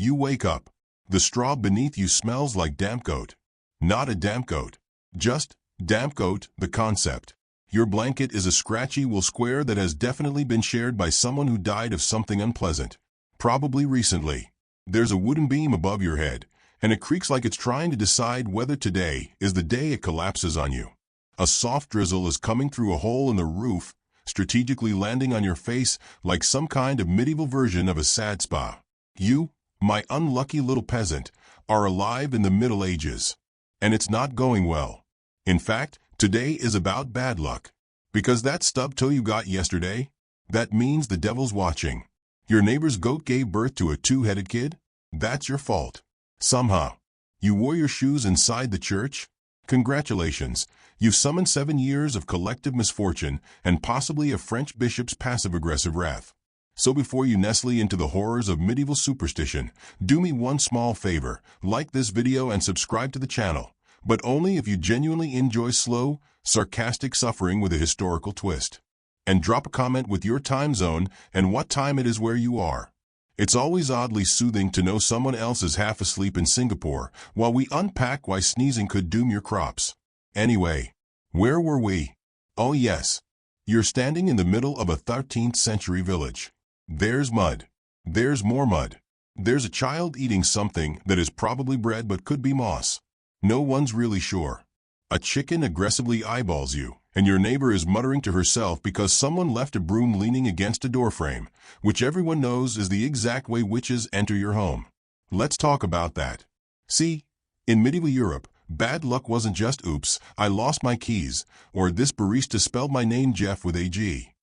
You wake up. The straw beneath you smells like damp goat. Not a damp goat. Just damp goat, the concept. Your blanket is a scratchy wool square that has definitely been shared by someone who died of something unpleasant. Probably recently. There's a wooden beam above your head, and it creaks like it's trying to decide whether today is the day it collapses on you. A soft drizzle is coming through a hole in the roof, strategically landing on your face like some kind of medieval version of a sad spa. You, my unlucky little peasant, are alive in the Middle Ages. And it's not going well. In fact, today is about bad luck. Because that stub toe you got yesterday, that means the devil's watching. Your neighbor's goat gave birth to a two-headed kid? That's your fault. Somehow. You wore your shoes inside the church? Congratulations. You've summoned 7 years of collective misfortune and possibly a French bishop's passive-aggressive wrath. So before you nestle into the horrors of medieval superstition, do me one small favor, like this video and subscribe to the channel, but only if you genuinely enjoy slow, sarcastic suffering with a historical twist. And drop a comment with your time zone and what time it is where you are. It's always oddly soothing to know someone else is half asleep in Singapore while we unpack why sneezing could doom your crops. Anyway, where were we? Oh yes. You're standing in the middle of a 13th century village. There's mud. There's more mud. There's a child eating something that is probably bread but could be moss. No one's really sure. A chicken aggressively eyeballs you, and your neighbor is muttering to herself because someone left a broom leaning against a doorframe, which everyone knows is the exact way witches enter your home. Let's talk about that. See, in medieval Europe, bad luck wasn't just oops, I lost my keys, or this barista spelled my name Jeff with a G.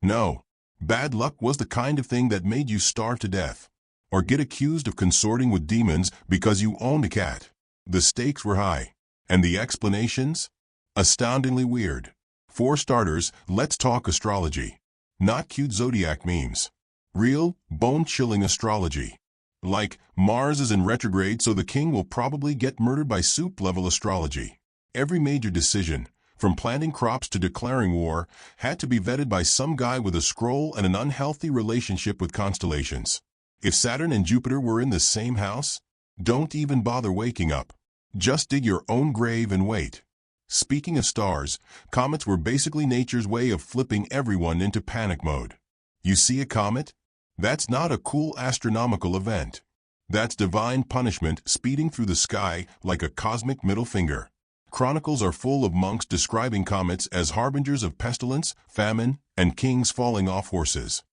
No. Bad luck was the kind of thing that made you starve to death, or get accused of consorting with demons because you owned a cat. The stakes were high, and the explanations? Astoundingly weird. For starters, let's talk astrology. Not cute zodiac memes. Real, bone-chilling astrology. Like, Mars is in retrograde so the king will probably get murdered by soup-level astrology. Every major decision, from planting crops to declaring war, had to be vetted by some guy with a scroll and an unhealthy relationship with constellations. If Saturn and Jupiter were in the same house, don't even bother waking up. Just dig your own grave and wait. Speaking of stars, comets were basically nature's way of flipping everyone into panic mode. You see a comet? That's not a cool astronomical event. That's divine punishment speeding through the sky like a cosmic middle finger. Chronicles are full of monks describing comets as harbingers of pestilence, famine, and kings falling off horses.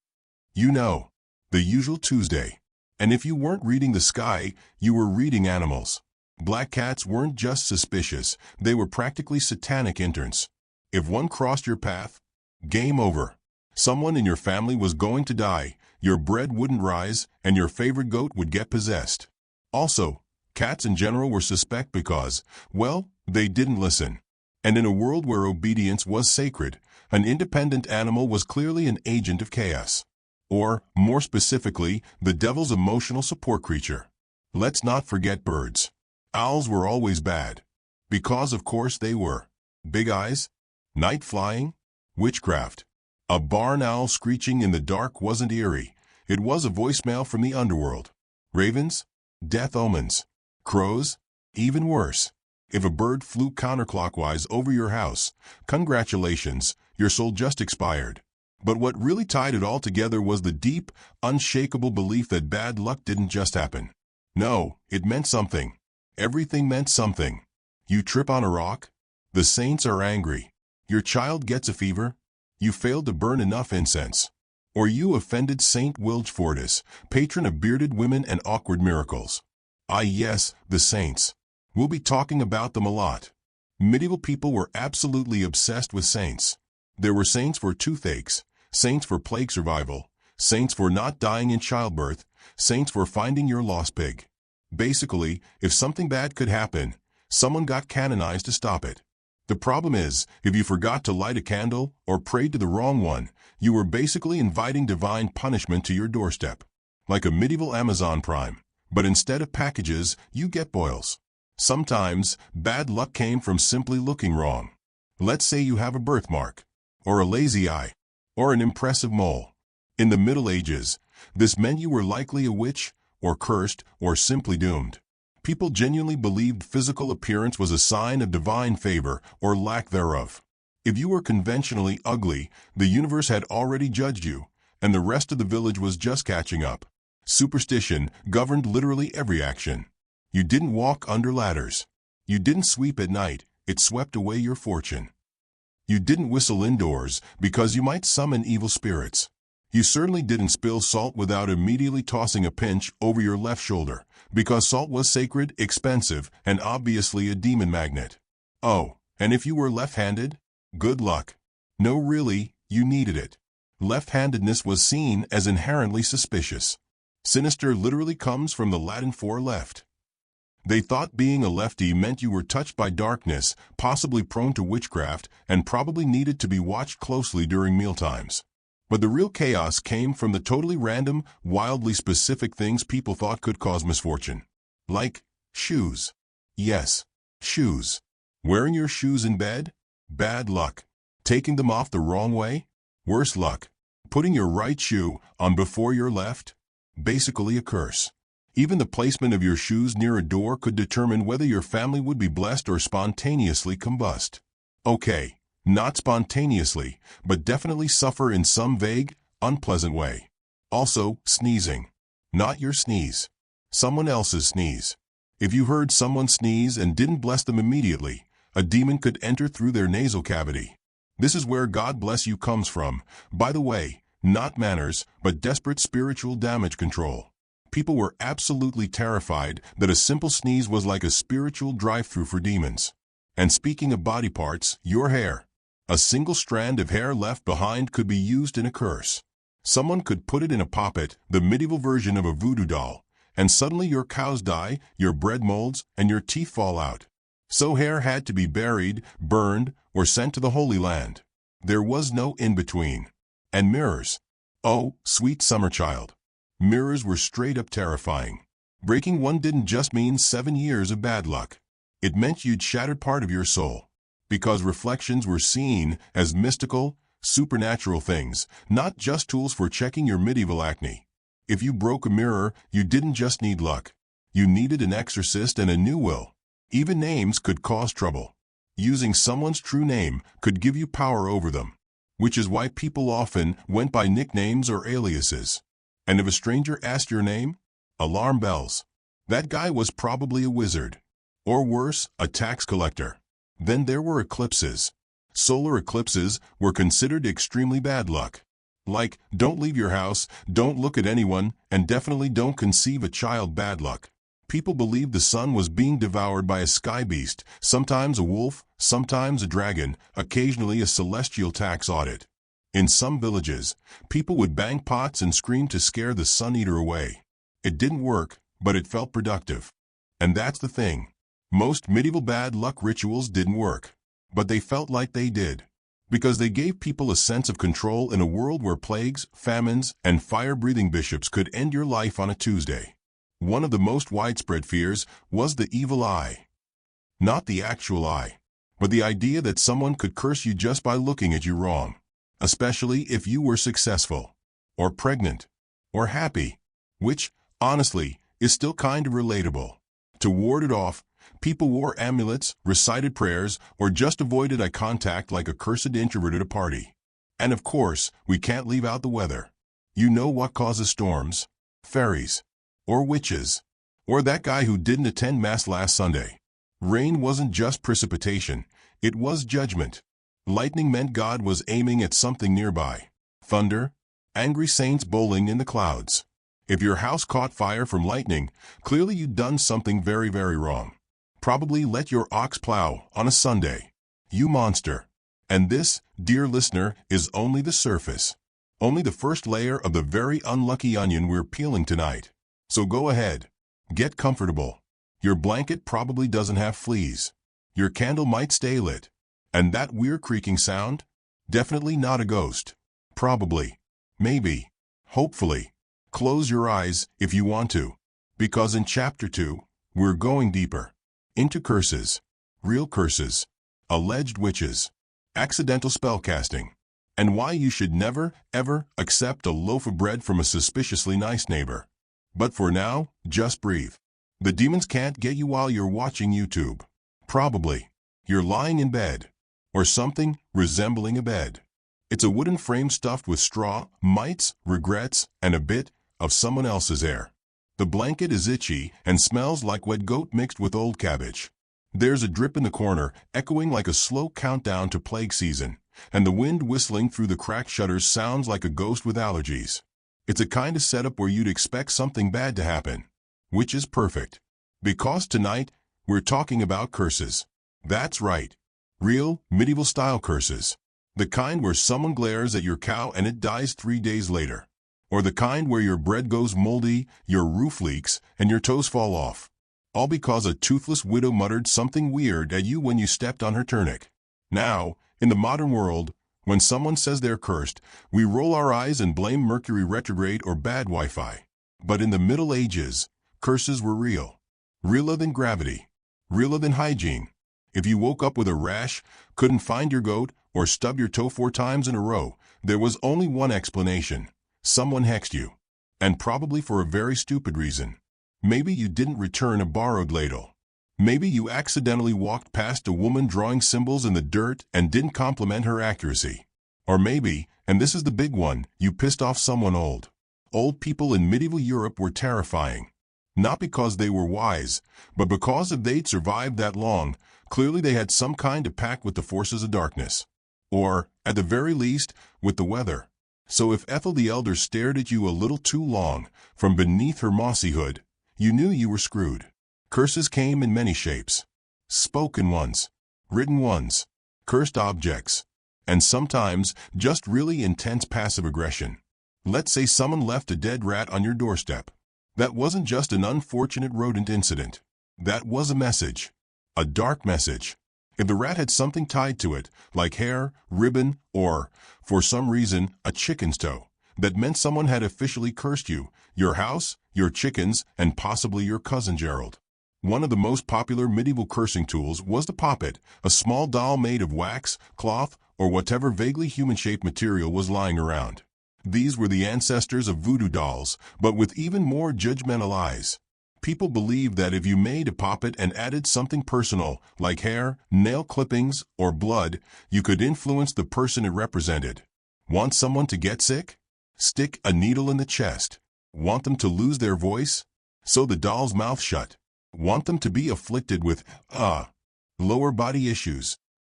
You know, the usual Tuesday. And if you weren't reading the sky, you were reading animals. Black cats weren't just suspicious, they were practically satanic interns. If one crossed your path, game over. Someone in your family was going to die, your bread wouldn't rise, and your favorite goat would get possessed. Also, cats in general were suspect because, well, they didn't listen. And in a world where obedience was sacred, an independent animal was clearly an agent of chaos. Or, more specifically, the devil's emotional support creature. Let's not forget birds. Owls were always bad. Because of course they were. Big eyes? Night flying? Witchcraft. A barn owl screeching in the dark wasn't eerie. It was a voicemail from the underworld. Ravens? Death omens. Crows? Even worse. If a bird flew counterclockwise over your house, congratulations, your soul just expired. But what really tied it all together was the deep, unshakable belief that bad luck didn't just happen. No, it meant something. Everything meant something. You trip on a rock? The saints are angry. Your child gets a fever? You failed to burn enough incense. Or you offended Saint Wilgefortis, patron of bearded women and awkward miracles. Ah yes, the saints. We'll be talking about them a lot. Medieval people were absolutely obsessed with saints. There were saints for toothaches, saints for plague survival, saints for not dying in childbirth, saints for finding your lost pig. Basically, if something bad could happen, someone got canonized to stop it. The problem is, if you forgot to light a candle or prayed to the wrong one, you were basically inviting divine punishment to your doorstep. Like a medieval Amazon Prime. But instead of packages, you get boils. Sometimes, bad luck came from simply looking wrong. Let's say you have a birthmark, or a lazy eye, or an impressive mole. In the Middle Ages, this meant you were likely a witch, or cursed, or simply doomed. People genuinely believed physical appearance was a sign of divine favor or lack thereof. If you were conventionally ugly, the universe had already judged you, and the rest of the village was just catching up. Superstition governed literally every action. You didn't walk under ladders. You didn't sweep at night, it swept away your fortune. You didn't whistle indoors because you might summon evil spirits. You certainly didn't spill salt without immediately tossing a pinch over your left shoulder, because salt was sacred, expensive, and obviously a demon magnet. Oh, and if you were left-handed? Good luck. No, really, you needed it. Left-handedness was seen as inherently suspicious. Sinister literally comes from the Latin for left. They thought being a lefty meant you were touched by darkness, possibly prone to witchcraft, and probably needed to be watched closely during mealtimes. But the real chaos came from the totally random, wildly specific things people thought could cause misfortune. Like shoes. Yes, shoes. Wearing your shoes in bed? Bad luck. Taking them off the wrong way? Worse luck. Putting your right shoe on before your left? Basically a curse. Even the placement of your shoes near a door could determine whether your family would be blessed or spontaneously combust. Okay. Not spontaneously, but definitely suffer in some vague, unpleasant way. Also, sneezing. Not your sneeze. Someone else's sneeze. If you heard someone sneeze and didn't bless them immediately, a demon could enter through their nasal cavity. This is where God bless you comes from. By the way, not manners, but desperate spiritual damage control. People were absolutely terrified that a simple sneeze was like a spiritual drive-through for demons. And speaking of body parts, your hair. A single strand of hair left behind could be used in a curse. Someone could put it in a poppet, the medieval version of a voodoo doll, and suddenly your cows die, your bread molds, and your teeth fall out. So hair had to be buried, burned, or sent to the Holy Land. There was no in-between. And mirrors. Oh, sweet summer child. Mirrors were straight up terrifying. Breaking one didn't just mean 7 years of bad luck. It meant you'd shattered part of your soul. Because reflections were seen as mystical, supernatural things, not just tools for checking your medieval acne. If you broke a mirror, you didn't just need luck. You needed an exorcist and a new will. Even names could cause trouble. Using someone's true name could give you power over them, which is why people often went by nicknames or aliases. And if a stranger asked your name? Alarm bells. That guy was probably a wizard. Or worse, a tax collector. Then there were eclipses. Solar eclipses were considered extremely bad luck. Like, don't leave your house, don't look at anyone, and definitely don't conceive a child bad luck. People believed the sun was being devoured by a sky beast, sometimes a wolf, sometimes a dragon, occasionally a celestial tax audit. In some villages, people would bang pots and scream to scare the sun eater away. It didn't work, but it felt productive. And that's the thing. Most medieval bad luck rituals didn't work, but they felt like they did, because they gave people a sense of control in a world where plagues, famines, and fire-breathing bishops could end your life on a Tuesday. One of the most widespread fears was the evil eye. Not the actual eye, but the idea that someone could curse you just by looking at you wrong, especially if you were successful, or pregnant, or happy, which, honestly, is still kind of relatable. To ward it off, people wore amulets, recited prayers, or just avoided eye contact like a cursed introvert at a party. And of course, we can't leave out the weather. You know what causes storms? Fairies. Or witches. Or that guy who didn't attend Mass last Sunday. Rain wasn't just precipitation, it was judgment. Lightning meant God was aiming at something nearby. Thunder? Angry saints bowling in the clouds. If your house caught fire from lightning, clearly you'd done something very, very wrong. Probably let your ox plow on a Sunday. You monster. And this, dear listener, is only the surface. Only the first layer of the very unlucky onion we're peeling tonight. So go ahead. Get comfortable. Your blanket probably doesn't have fleas. Your candle might stay lit. And that weird creaking sound? Definitely not a ghost. Probably. Maybe. Hopefully. Close your eyes if you want to. Because in Chapter 2, we're going deeper. Into curses. Real curses. Alleged witches. Accidental spellcasting. And why you should never, ever accept a loaf of bread from a suspiciously nice neighbor. But for now, just breathe. The demons can't get you while you're watching YouTube. Probably. You're lying in bed. Or something resembling a bed. It's a wooden frame stuffed with straw, mites, regrets, and a bit of someone else's air. The blanket is itchy and smells like wet goat mixed with old cabbage. There's a drip in the corner, echoing like a slow countdown to plague season, and the wind whistling through the cracked shutters sounds like a ghost with allergies. It's a kind of setup where you'd expect something bad to happen. Which is perfect. Because tonight, we're talking about curses. That's right. Real, medieval-style curses. The kind where someone glares at your cow and it dies 3 days later. Or the kind where your bread goes moldy, your roof leaks, and your toes fall off. All because a toothless widow muttered something weird at you when you stepped on her turnip. Now, in the modern world, when someone says they're cursed, we roll our eyes and blame Mercury retrograde or bad Wi-Fi. But in the Middle Ages, curses were real. Realer than gravity. Realer than hygiene. If you woke up with a rash, couldn't find your goat, or stubbed your toe 4 times in a row, there was only one explanation. Someone hexed you. And probably for a very stupid reason. Maybe you didn't return a borrowed ladle. Maybe you accidentally walked past a woman drawing symbols in the dirt and didn't compliment her accuracy. Or maybe, and this is the big one, you pissed off someone old. Old people in medieval Europe were terrifying. Not because they were wise, but because if they'd survived that long, clearly they had some kind of pact with the forces of darkness. Or, at the very least, with the weather. So if Ethel the Elder stared at you a little too long, from beneath her mossy hood, you knew you were screwed. Curses came in many shapes. Spoken ones, written ones, cursed objects, and sometimes just really intense passive aggression. Let's say someone left a dead rat on your doorstep. That wasn't just an unfortunate rodent incident. That was a message. A dark message. If the rat had something tied to it, like hair, ribbon, or, for some reason, a chicken's toe, that meant someone had officially cursed you, your house, your chickens, and possibly your cousin Gerald. One of the most popular medieval cursing tools was the poppet, a small doll made of wax, cloth, or whatever vaguely human-shaped material was lying around. These were the ancestors of voodoo dolls, but with even more judgmental eyes. People believed that if you made a poppet and added something personal, like hair, nail clippings, or blood, you could influence the person it represented. Want someone to get sick? Stick a needle in the chest. Want them to lose their voice? Sew the doll's mouth shut. Want them to be afflicted with, lower body issues?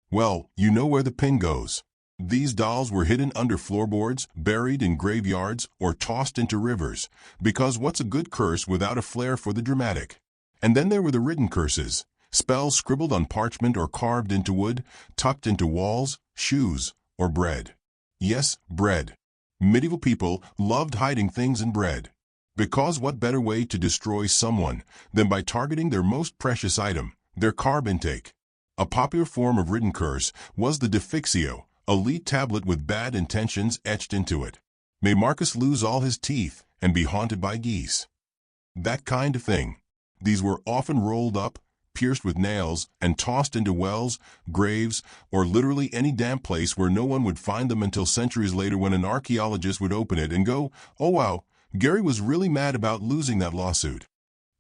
Well, you know where the pin goes. These dolls were hidden under floorboards, buried in graveyards, or tossed into rivers, because what's a good curse without a flair for the dramatic? And then there were the written curses, spells scribbled on parchment or carved into wood, tucked into walls, shoes, or bread. Yes, bread. Medieval people loved hiding things in bread. Because what better way to destroy someone than by targeting their most precious item, their carb intake? A popular form of written curse was the defixio, a lead tablet with bad intentions etched into it. May Marcus lose all his teeth and be haunted by geese. That kind of thing. These were often rolled up, pierced with nails, and tossed into wells, graves, or literally any damp place where no one would find them until centuries later when an archaeologist would open it and go, "Oh wow, Gary was really mad about losing that lawsuit."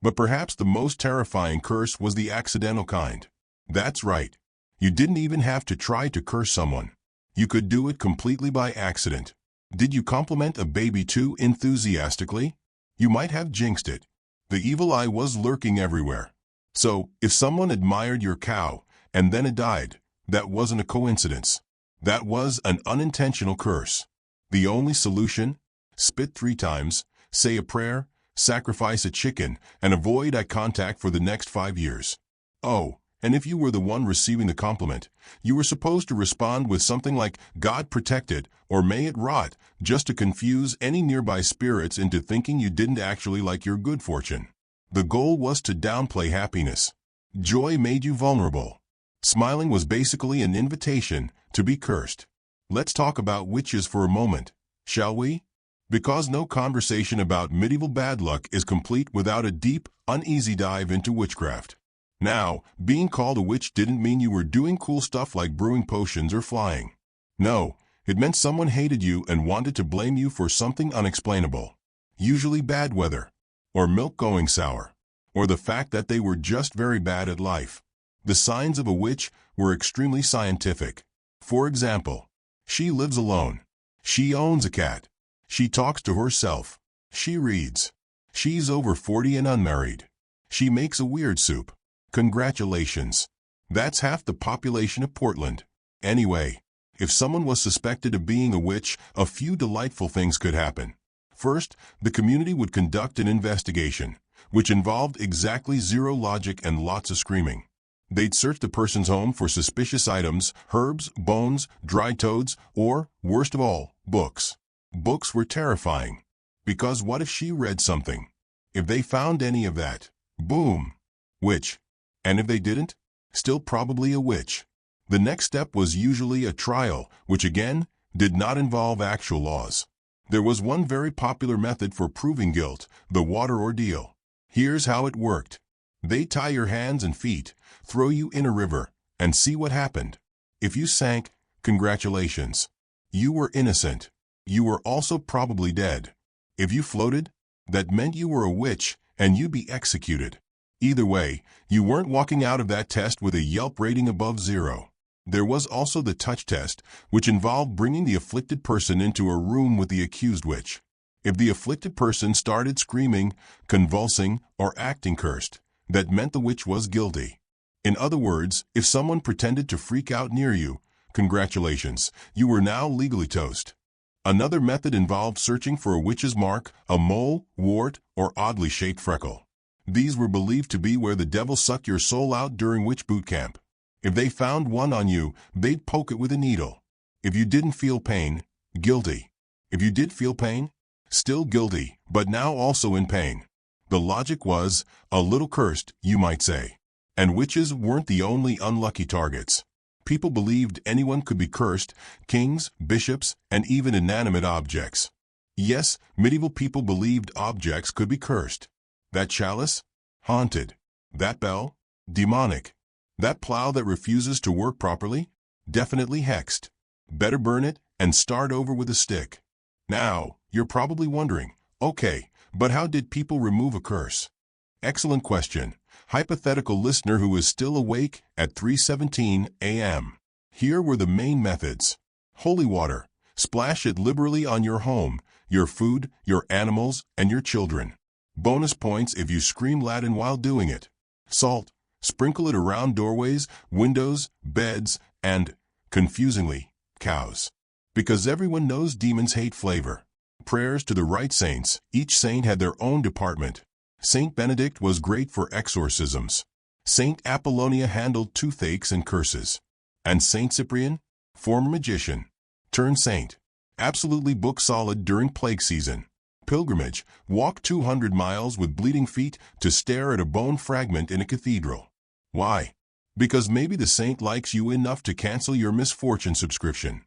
But perhaps the most terrifying curse was the accidental kind. That's right. You didn't even have to try to curse someone. You could do it completely by accident. Did you compliment a baby too enthusiastically? You might have jinxed it. The evil eye was lurking everywhere. So, if someone admired your cow, and then it died, that wasn't a coincidence. That was an unintentional curse. The only solution? Spit 3 times, say a prayer, sacrifice a chicken, and avoid eye contact for the next 5 years. Oh, and if you were the one receiving the compliment, you were supposed to respond with something like, "God protect it," or "May it rot," just to confuse any nearby spirits into thinking you didn't actually like your good fortune. The goal was to downplay happiness. Joy made you vulnerable. Smiling was basically an invitation to be cursed. Let's talk about witches for a moment, shall we? Because no conversation about medieval bad luck is complete without a deep, uneasy dive into witchcraft. Now, being called a witch didn't mean you were doing cool stuff like brewing potions or flying. No, it meant someone hated you and wanted to blame you for something unexplainable. Usually bad weather. or milk going sour, or the fact that they were just very bad at life. The signs of a witch were extremely scientific. For example, she lives alone. She owns a cat. She talks to herself. She reads. She's over 40 and unmarried. She makes a weird soup. Congratulations. That's half the population of Portland. Anyway, if someone was suspected of being a witch, a few delightful things could happen. First, the community would conduct an investigation, which involved exactly zero logic and lots of screaming. They'd search the person's home for suspicious items, herbs, bones, dried toads, or, worst of all, books. Books were terrifying. Because what if she read something? If they found any of that, boom, witch. And if they didn't, still probably a witch. The next step was usually a trial, which again, did not involve actual laws. There was one very popular method for proving guilt, the water ordeal. Here's how it worked. They tie your hands and feet, throw you in a river, and see what happened. If you sank, congratulations. You were innocent. You were also probably dead. If you floated, that meant you were a witch and you'd be executed. Either way, you weren't walking out of that test with a Yelp rating above 0. There was also the touch test, which involved bringing the afflicted person into a room with the accused witch. If the afflicted person started screaming, convulsing, or acting cursed, that meant the witch was guilty. In other words, if someone pretended to freak out near you, congratulations, you were now legally toast. Another method involved searching for a witch's mark, a mole, wart, or oddly shaped freckle. These were believed to be where the devil sucked your soul out during witch boot camp. If they found one on you, they'd poke it with a needle. If you didn't feel pain, guilty. If you did feel pain, still guilty, but now also in pain. The logic was, a little cursed, you might say. And witches weren't the only unlucky targets. People believed anyone could be cursed, kings, bishops, and even inanimate objects. Yes, medieval people believed objects could be cursed. That chalice? Haunted. That bell? Demonic. That plow that refuses to work properly? Definitely hexed. Better burn it and start over with a stick. Now, you're probably wondering, okay, but how did people remove a curse? Excellent question. Hypothetical listener who is still awake at 3:17 a.m. Here were the main methods. Holy water. Splash it liberally on your home, your food, your animals, and your children. Bonus points if you scream Latin while doing it. Salt. Sprinkle it around doorways, windows, beds, and, confusingly, cows. Because everyone knows demons hate flavor. Prayers to the right saints. Each saint had their own department. Saint Benedict was great for exorcisms. Saint Apollonia handled toothaches and curses. And Saint Cyprian, former magician, turned saint. Absolutely book solid during plague season. Pilgrimage, walk 200 miles with bleeding feet to stare at a bone fragment in a cathedral. Why? Because maybe the saint likes you enough to cancel your misfortune subscription.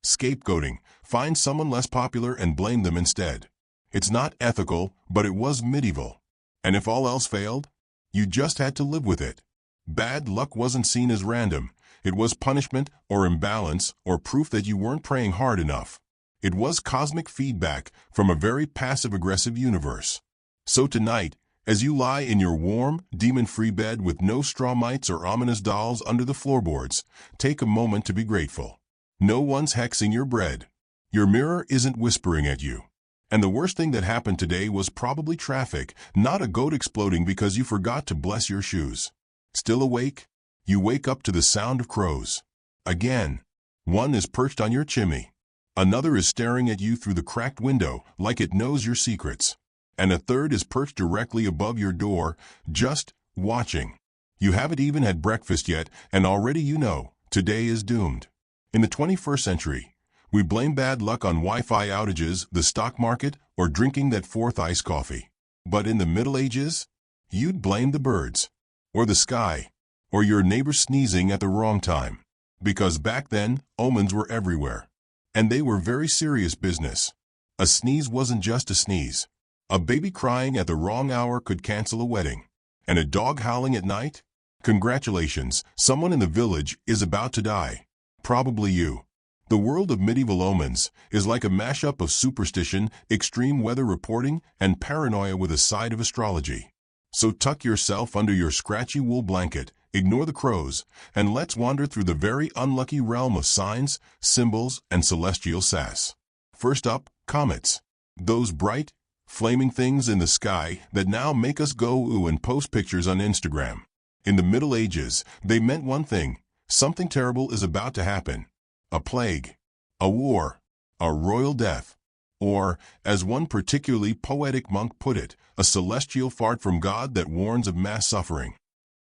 Scapegoating, find someone less popular and blame them instead. It's not ethical, but it was medieval. And if all else failed, you just had to live with it. Bad luck wasn't seen as random. It was punishment or imbalance or proof that you weren't praying hard enough. It was cosmic feedback from a very passive-aggressive universe. So tonight, as you lie in your warm, demon-free bed with no straw mites or ominous dolls under the floorboards, take a moment to be grateful. No one's hexing your bread. Your mirror isn't whispering at you. And the worst thing that happened today was probably traffic, not a goat exploding because you forgot to bless your shoes. Still awake? You wake up to the sound of crows. Again. One is perched on your chimney. Another is staring at you through the cracked window like it knows your secrets. And a third is perched directly above your door, just watching. You haven't even had breakfast yet, and already you know, today is doomed. In the 21st century, we blame bad luck on Wi-Fi outages, the stock market, or drinking that fourth iced coffee. But in the Middle Ages, you'd blame the birds, or the sky, or your neighbor sneezing at the wrong time. Because back then, omens were everywhere. And they were very serious business. A sneeze wasn't just a sneeze. A baby crying at the wrong hour could cancel a wedding. And a dog howling at night? Congratulations, someone in the village is about to die. Probably you. The world of medieval omens is like a mashup of superstition, extreme weather reporting, and paranoia with a side of astrology. So tuck yourself under your scratchy wool blanket, ignore the crows, and let's wander through the very unlucky realm of signs, symbols, and celestial sass. First up, comets. Those bright, flaming things in the sky that now make us go ooh and post pictures on Instagram. In the Middle Ages, they meant one thing: something terrible is about to happen. A plague, a war, a royal death, or, as one particularly poetic monk put it, a celestial fart from God that warns of mass suffering.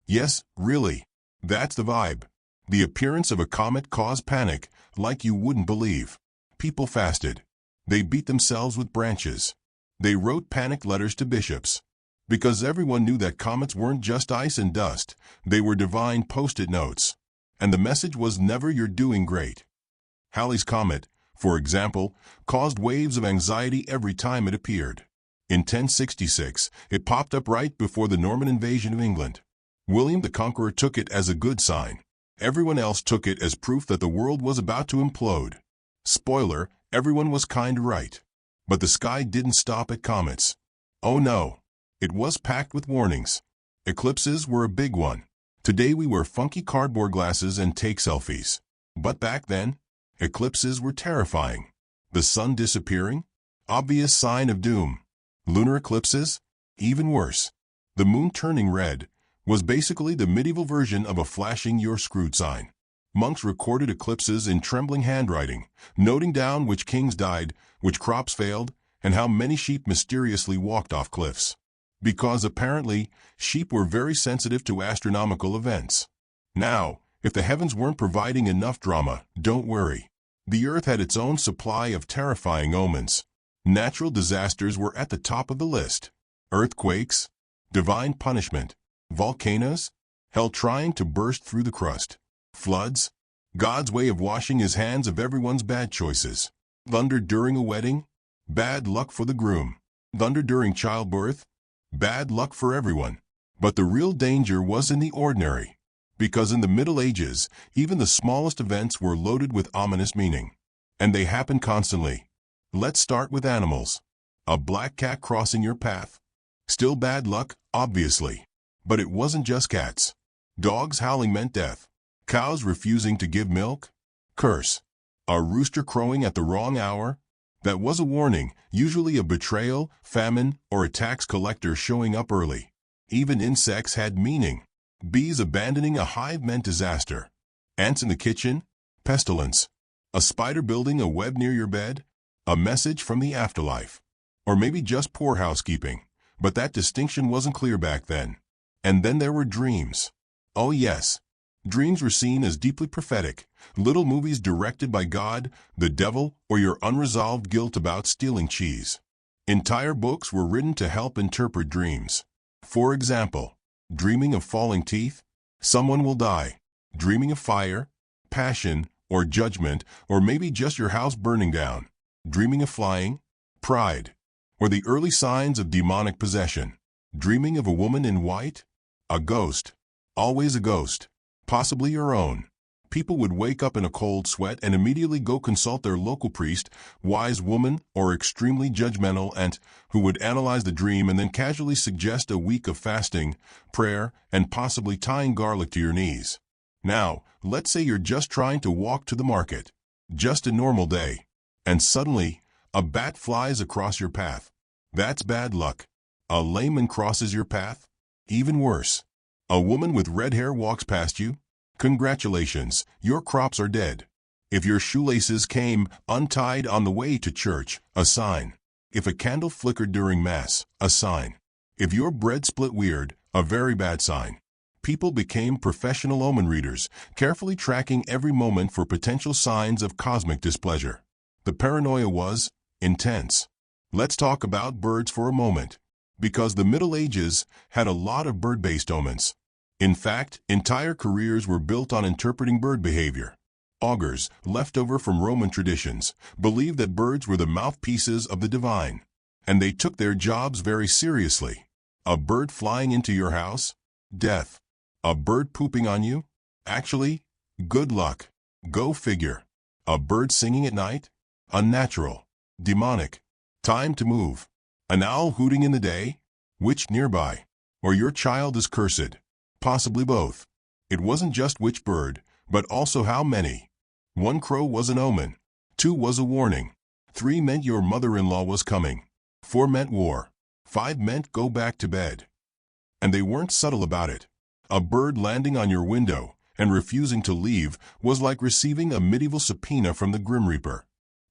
Yes, really, that's the vibe. The appearance of a comet caused panic, like you wouldn't believe. People fasted. They beat themselves with branches. They wrote panic letters to bishops. Because everyone knew that comets weren't just ice and dust, they were divine post-it notes. And the message was never "you're doing great." Halley's Comet, for example, caused waves of anxiety every time it appeared. In 1066, it popped up right before the Norman invasion of England. William the Conqueror took it as a good sign. Everyone else took it as proof that the world was about to implode. Spoiler, everyone was kinda right. But the sky didn't stop at comets. Oh no. It was packed with warnings. Eclipses were a big one. Today we wear funky cardboard glasses and take selfies. But back then, eclipses were terrifying. The sun disappearing? Obvious sign of doom. Lunar eclipses? Even worse. The moon turning red was basically the medieval version of a flashing "you're screwed" sign. Monks recorded eclipses in trembling handwriting, noting down which kings died, which crops failed, and how many sheep mysteriously walked off cliffs. Because apparently, sheep were very sensitive to astronomical events. Now, if the heavens weren't providing enough drama, don't worry. The earth had its own supply of terrifying omens. Natural disasters were at the top of the list. Earthquakes, divine punishment, volcanoes, hell trying to burst through the crust, floods, God's way of washing his hands of everyone's bad choices. Thunder during a wedding, bad luck for the groom. Thunder during childbirth, bad luck for everyone. But the real danger was in the ordinary. Because in the Middle Ages, even the smallest events were loaded with ominous meaning. And they happened constantly. Let's start with animals. A black cat crossing your path. Still bad luck, obviously. But it wasn't just cats. Dogs howling meant death. Cows refusing to give milk? Curse. A rooster crowing at the wrong hour? That was a warning, usually a betrayal, famine, or a tax collector showing up early. Even insects had meaning. Bees abandoning a hive meant disaster. Ants in the kitchen? Pestilence. A spider building a web near your bed? A message from the afterlife. Or maybe just poor housekeeping. But that distinction wasn't clear back then. And then there were dreams. Oh yes. Dreams were seen as deeply prophetic. Little movies directed by God, the devil, or your unresolved guilt about stealing cheese. Entire books were written to help interpret dreams. For example, dreaming of falling teeth? Someone will die. Dreaming of fire, passion, or judgment, or maybe just your house burning down. Dreaming of flying? Pride. Or the early signs of demonic possession. Dreaming of a woman in white? A ghost. Always a ghost. Possibly your own. People would wake up in a cold sweat and immediately go consult their local priest, wise woman, or extremely judgmental aunt, who would analyze the dream and then casually suggest a week of fasting, prayer, and possibly tying garlic to your knees. Now, let's say you're just trying to walk to the market. Just a normal day. And suddenly, a bat flies across your path. That's bad luck. A layman crosses your path? Even worse. A woman with red hair walks past you? Congratulations, your crops are dead. If your shoelaces came untied on the way to church, a sign. If a candle flickered during Mass, a sign. If your bread split weird, a very bad sign. People became professional omen readers, carefully tracking every moment for potential signs of cosmic displeasure. The paranoia was intense. Let's talk about birds for a moment. Because the Middle Ages had a lot of bird-based omens. In fact, entire careers were built on interpreting bird behavior. Augurs, left over from Roman traditions, believed that birds were the mouthpieces of the divine. And they took their jobs very seriously. A bird flying into your house? Death. A bird pooping on you? Actually, good luck. Go figure. A bird singing at night? Unnatural. Demonic. Time to move. An owl hooting in the day? Witch nearby. Or your child is cursed. Possibly both. It wasn't just which bird, but also how many. 1 crow was an omen. 2 was a warning. 3 meant your mother-in-law was coming. 4 meant war. 5 meant go back to bed. And they weren't subtle about it. A bird landing on your window and refusing to leave was like receiving a medieval subpoena from the Grim Reaper.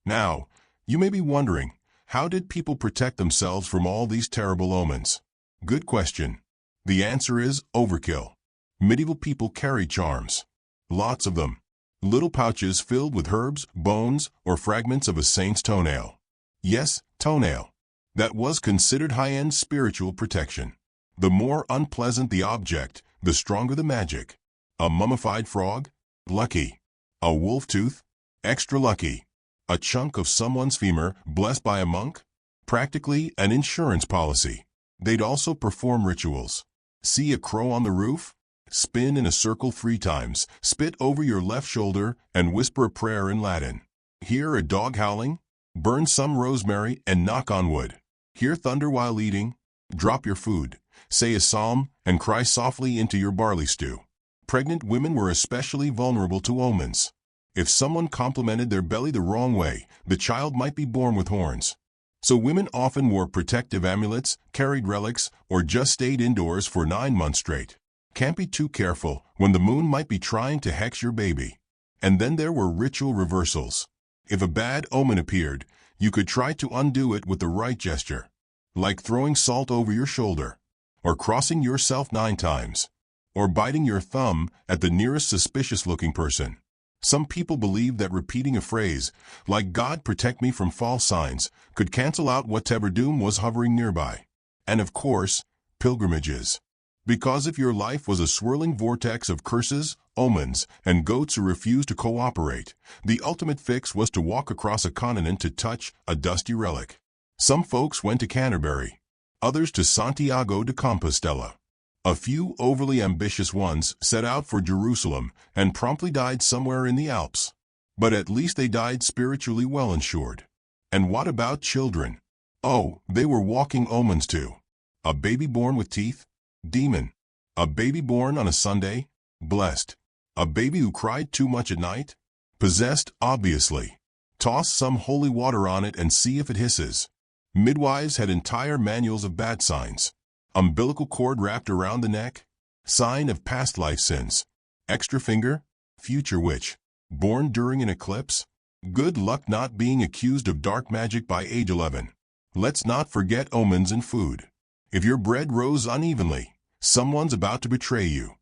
Now, you may be wondering, how did people protect themselves from all these terrible omens? Good question. The answer is overkill. Medieval people carried charms. Lots of them. Little pouches filled with herbs, bones, or fragments of a saint's toenail. Yes, toenail. That was considered high-end spiritual protection. The more unpleasant the object, the stronger the magic. A mummified frog? Lucky. A wolf tooth? Extra lucky. A chunk of someone's femur blessed by a monk? Practically an insurance policy. They'd also perform rituals. See a crow on the roof? Spin in a circle 3 times, spit over your left shoulder, and whisper a prayer in Latin. Hear a dog howling? Burn some rosemary and knock on wood. Hear thunder while eating? Drop your food, say a psalm, and cry softly into your barley stew. Pregnant women were especially vulnerable to omens. If someone complimented their belly the wrong way, the child might be born with horns. So women often wore protective amulets, carried relics, or just stayed indoors for 9 months straight. Can't be too careful when the moon might be trying to hex your baby. And then there were ritual reversals. If a bad omen appeared, you could try to undo it with the right gesture. Like throwing salt over your shoulder, or crossing yourself 9 times, or biting your thumb at the nearest suspicious-looking person. Some people believed that repeating a phrase, like "God protect me from false signs," could cancel out whatever doom was hovering nearby. And of course, pilgrimages. Because if your life was a swirling vortex of curses, omens, and goats who refused to cooperate, the ultimate fix was to walk across a continent to touch a dusty relic. Some folks went to Canterbury, others to Santiago de Compostela. A few overly ambitious ones set out for Jerusalem and promptly died somewhere in the Alps. But at least they died spiritually well insured. And what about children? Oh, they were walking omens too. A baby born with teeth? Demon. A baby born on a Sunday? Blessed. A baby who cried too much at night? Possessed, obviously. Toss some holy water on it and see if it hisses. Midwives had entire manuals of bad signs. Umbilical cord wrapped around the neck? Sign of past life sins. Extra finger? Future witch. Born during an eclipse? Good luck not being accused of dark magic by age 11. Let's not forget omens in food. If your bread rose unevenly, someone's about to betray you.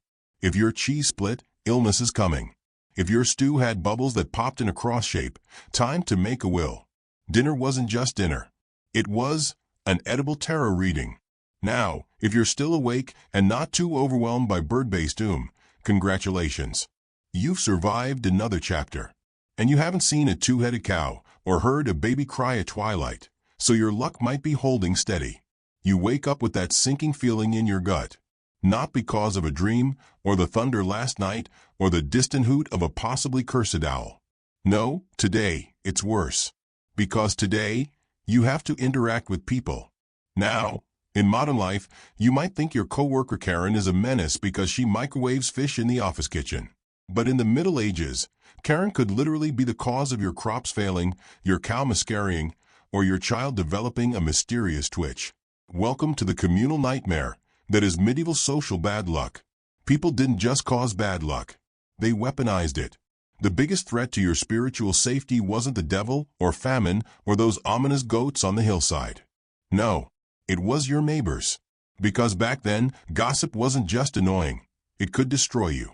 If your cheese split, illness is coming. If your stew had bubbles that popped in a cross shape, time to make a will. Dinner wasn't just dinner. It was an edible tarot reading. Now, if you're still awake and not too overwhelmed by bird-based doom, congratulations. You've survived another chapter. And you haven't seen a 2-headed cow or heard a baby cry at twilight, so your luck might be holding steady. You wake up with that sinking feeling in your gut. Not because of a dream, or the thunder last night, or the distant hoot of a possibly cursed owl. No, today, it's worse. Because today, you have to interact with people. Now, in modern life, you might think your coworker Karen is a menace because she microwaves fish in the office kitchen. But in the Middle Ages, Karen could literally be the cause of your crops failing, your cow miscarrying, or your child developing a mysterious twitch. Welcome to the communal nightmare that is medieval social bad luck. People didn't just cause bad luck. They weaponized it. The biggest threat to your spiritual safety wasn't the devil or famine or those ominous goats on the hillside. No, it was your neighbors. Because back then, gossip wasn't just annoying. It could destroy you.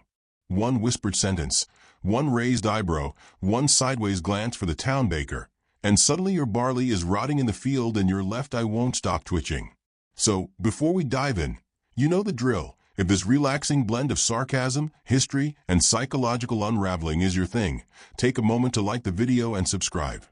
One whispered sentence, one raised eyebrow, one sideways glance for the town baker, and suddenly your barley is rotting in the field and your left eye won't stop twitching. So, before we dive in, you know the drill. If this relaxing blend of sarcasm, history, and psychological unraveling is your thing, take a moment to like the video and subscribe.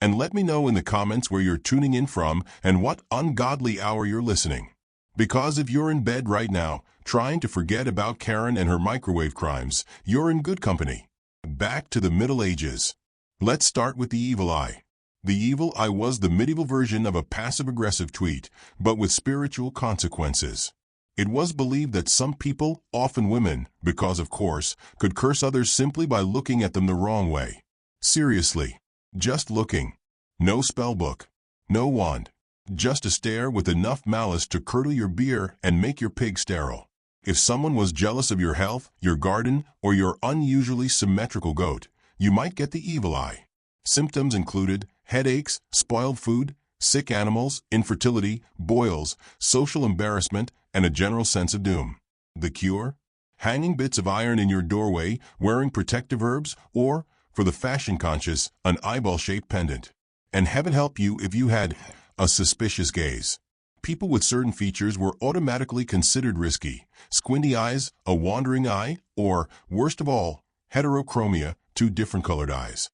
And let me know in the comments where you're tuning in from and what ungodly hour you're listening. Because if you're in bed right now, trying to forget about Karen and her microwave crimes, you're in good company. Back to the Middle Ages. Let's start with the evil eye. The evil eye was the medieval version of a passive-aggressive tweet, but with spiritual consequences. It was believed that some people, often women, because of course, could curse others simply by looking at them the wrong way. Seriously. Just looking. No spellbook. No wand. Just a stare with enough malice to curdle your beer and make your pig sterile. If someone was jealous of your health, your garden, or your unusually symmetrical goat, you might get the evil eye. Symptoms included headaches, spoiled food, sick animals, infertility, boils, social embarrassment, and a general sense of doom. The cure? Hanging bits of iron in your doorway, wearing protective herbs, or, for the fashion-conscious, an eyeball-shaped pendant. And heaven help you if you had a suspicious gaze. People with certain features were automatically considered risky: squinty eyes, a wandering eye, or, worst of all, heterochromia, two different colored eyes.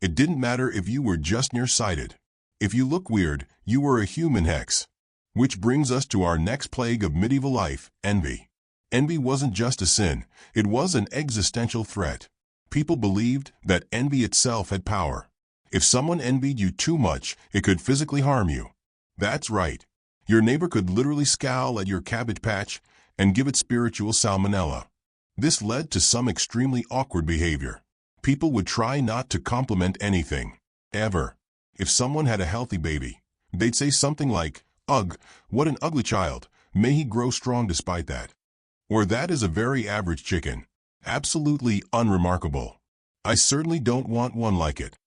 It didn't matter if you were just nearsighted. If you look weird, you were a human hex. Which brings us to our next plague of medieval life, envy. Envy wasn't just a sin, it was an existential threat. People believed that envy itself had power. If someone envied you too much, it could physically harm you. That's right. Your neighbor could literally scowl at your cabbage patch and give it spiritual salmonella. This led to some extremely awkward behavior. People would try not to compliment anything, ever. If someone had a healthy baby, they'd say something like, "Ugh, what an ugly child, may he grow strong despite that." Or "that is a very average chicken. Absolutely unremarkable. I certainly don't want one like it."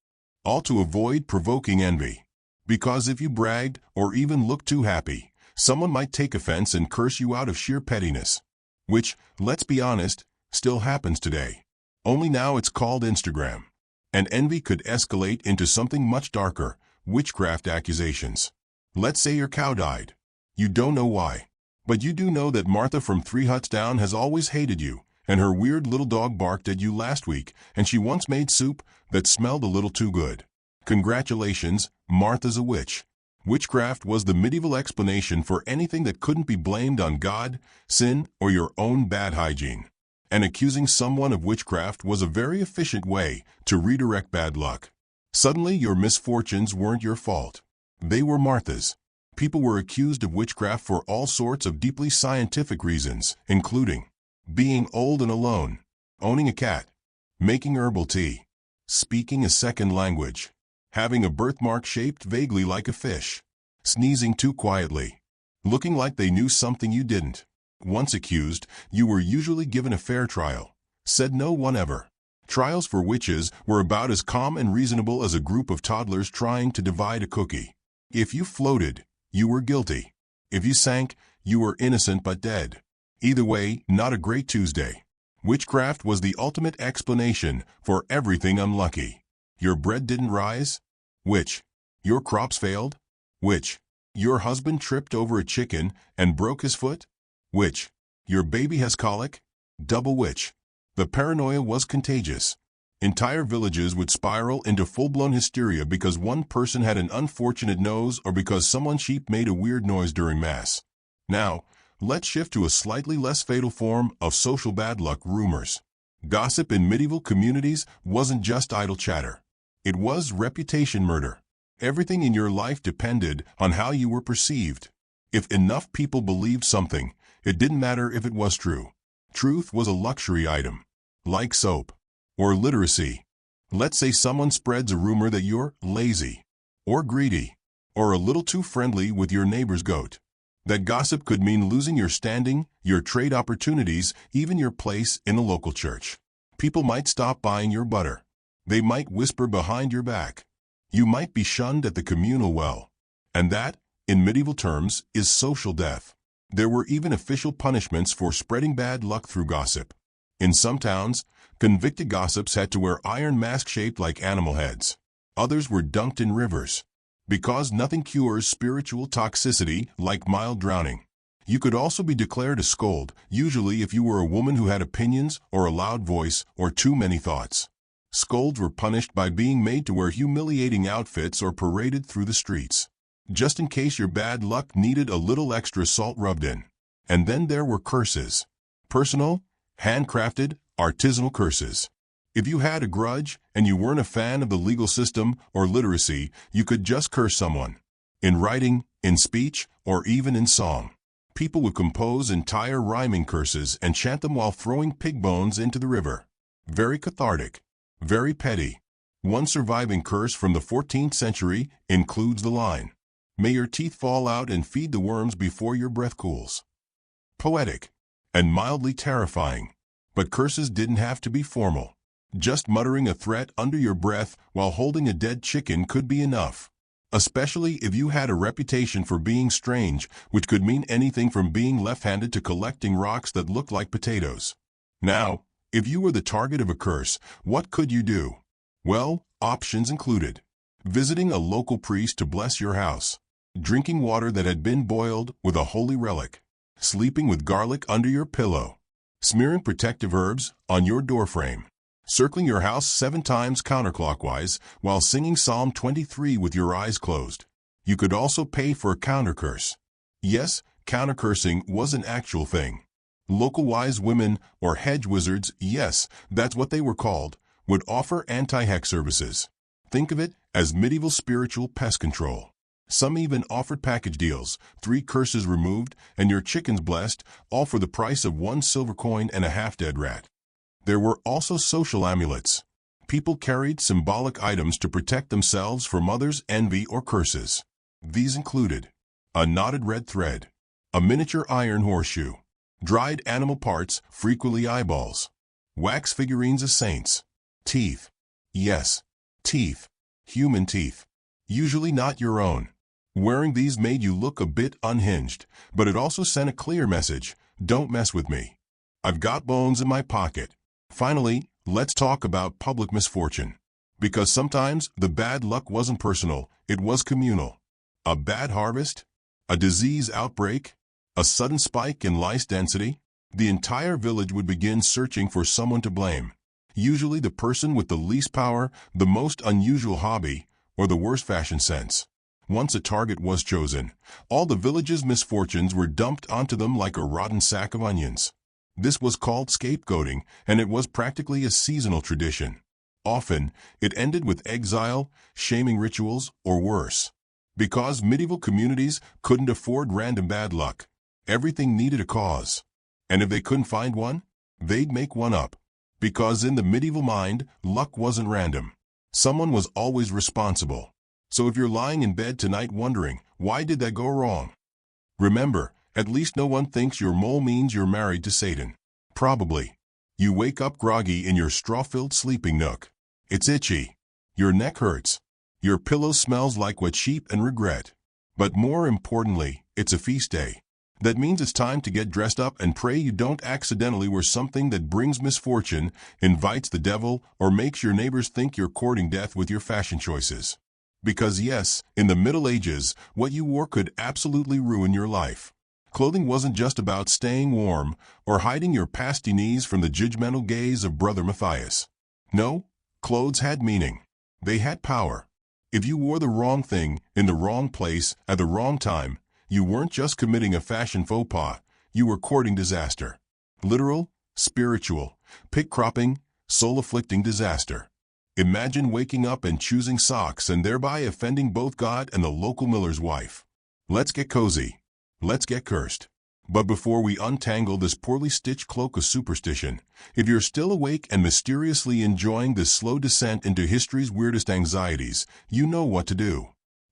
All to avoid provoking envy. Because if you bragged or even looked too happy, someone might take offense and curse you out of sheer pettiness. Which, let's be honest, still happens today. Only now it's called Instagram. And envy could escalate into something much darker: witchcraft accusations. Let's say your cow died. You don't know why. But you do know that Martha from 3 huts down has always hated you, and her weird little dog barked at you last week, and she once made soup that smelled a little too good. Congratulations, Martha's a witch. Witchcraft was the medieval explanation for anything that couldn't be blamed on God, sin, or your own bad hygiene. And accusing someone of witchcraft was a very efficient way to redirect bad luck. Suddenly, your misfortunes weren't your fault. They were Martha's. People were accused of witchcraft for all sorts of deeply scientific reasons, including being old and alone, owning a cat, making herbal tea, speaking a second language, having a birthmark shaped vaguely like a fish, sneezing too quietly, looking like they knew something you didn't. Once accused, you were usually given a fair trial. Said no one ever. Trials for witches were about as calm and reasonable as a group of toddlers trying to divide a cookie. If you floated, you were guilty. If you sank, you were innocent but dead. Either way, not a great Tuesday. Witchcraft was the ultimate explanation for everything unlucky. Your bread didn't rise? Witch. Your crops failed? Witch. Your husband tripped over a chicken and broke his foot? Witch. Your baby has colic? Double witch. The paranoia was contagious. Entire villages would spiral into full-blown hysteria because one person had an unfortunate nose or because someone's sheep made a weird noise during Mass. Now, let's shift to a slightly less fatal form of social bad luck: rumors. Gossip in medieval communities wasn't just idle chatter. It was reputation murder. Everything in your life depended on how you were perceived. If enough people believed something, it didn't matter if it was true. Truth was a luxury item, like soap. Or literacy. Let's say someone spreads a rumor that you're lazy, or greedy, or a little too friendly with your neighbor's goat. That gossip could mean losing your standing, your trade opportunities, even your place in the local church. People might stop buying your butter. They might whisper behind your back. You might be shunned at the communal well. And that, in medieval terms, is social death. There were even official punishments for spreading bad luck through gossip. In some towns, convicted gossips had to wear iron masks shaped like animal heads. Others were dunked in rivers. Because nothing cures spiritual toxicity like mild drowning. You could also be declared a scold, usually if you were a woman who had opinions or a loud voice or too many thoughts. Scolds were punished by being made to wear humiliating outfits or paraded through the streets, just in case your bad luck needed a little extra salt rubbed in. And then there were curses. Personal, handcrafted, artisanal curses. If you had a grudge and you weren't a fan of the legal system or literacy, you could just curse someone. In writing, in speech, or even in song. People would compose entire rhyming curses and chant them while throwing pig bones into the river. Very cathartic. Very petty. One surviving curse from the 14th century includes the line, "May your teeth fall out and feed the worms before your breath cools." Poetic. And mildly terrifying. But curses didn't have to be formal. Just muttering a threat under your breath while holding a dead chicken could be enough. Especially if you had a reputation for being strange, which could mean anything from being left-handed to collecting rocks that looked like potatoes. Now, if you were the target of a curse, what could you do? Well, options included visiting a local priest to bless your house, drinking water that had been boiled with a holy relic, sleeping with garlic under your pillow, smearing protective herbs on your doorframe, circling your house 7 times counterclockwise while singing Psalm 23 with your eyes closed. You could also pay for a countercurse. Yes, countercursing was an actual thing. Local wise women, or hedge wizards, yes, that's what they were called, would offer anti-hex services. Think of it as medieval spiritual pest control. Some even offered package deals, 3 curses removed and your chickens blessed, all for the price of 1 silver coin and a half-dead rat. There were also social amulets. People carried symbolic items to protect themselves from others' envy or curses. These included a knotted red thread, a miniature iron horseshoe, dried animal parts, frequently eyeballs, wax figurines of saints, teeth. Yes, teeth. Human teeth. Usually not your own. Wearing these made you look a bit unhinged, but it also sent a clear message: don't mess with me. I've got bones in my pocket. Finally, let's talk about public misfortune. Because sometimes the bad luck wasn't personal, it was communal. A bad harvest? A disease outbreak? A sudden spike in lice density? The entire village would begin searching for someone to blame. Usually the person with the least power, the most unusual hobby, or the worst fashion sense. Once a target was chosen, all the village's misfortunes were dumped onto them like a rotten sack of onions. This was called scapegoating, and it was practically a seasonal tradition. Often, it ended with exile, shaming rituals, or worse. Because medieval communities couldn't afford random bad luck, everything needed a cause. And if they couldn't find one, they'd make one up. Because in the medieval mind, luck wasn't random. Someone was always responsible. So if you're lying in bed tonight wondering, why did that go wrong? Remember, at least no one thinks your mole means you're married to Satan. Probably. You wake up groggy in your straw-filled sleeping nook. It's itchy. Your neck hurts. Your pillow smells like wet sheep and regret. But more importantly, it's a feast day. That means it's time to get dressed up and pray you don't accidentally wear something that brings misfortune, invites the devil, or makes your neighbors think you're courting death with your fashion choices. Because yes, in the Middle Ages, what you wore could absolutely ruin your life. Clothing wasn't just about staying warm or hiding your pasty knees from the judgmental gaze of Brother Matthias. No, clothes had meaning. They had power. If you wore the wrong thing in the wrong place at the wrong time, you weren't just committing a fashion faux pas, you were courting disaster. Literal, spiritual, pick-cropping, soul-afflicting disaster. Imagine waking up and choosing socks and thereby offending both God and the local miller's wife. Let's get cozy. Let's get cursed. But before we untangle this poorly stitched cloak of superstition, if you're still awake and mysteriously enjoying this slow descent into history's weirdest anxieties, you know what to do.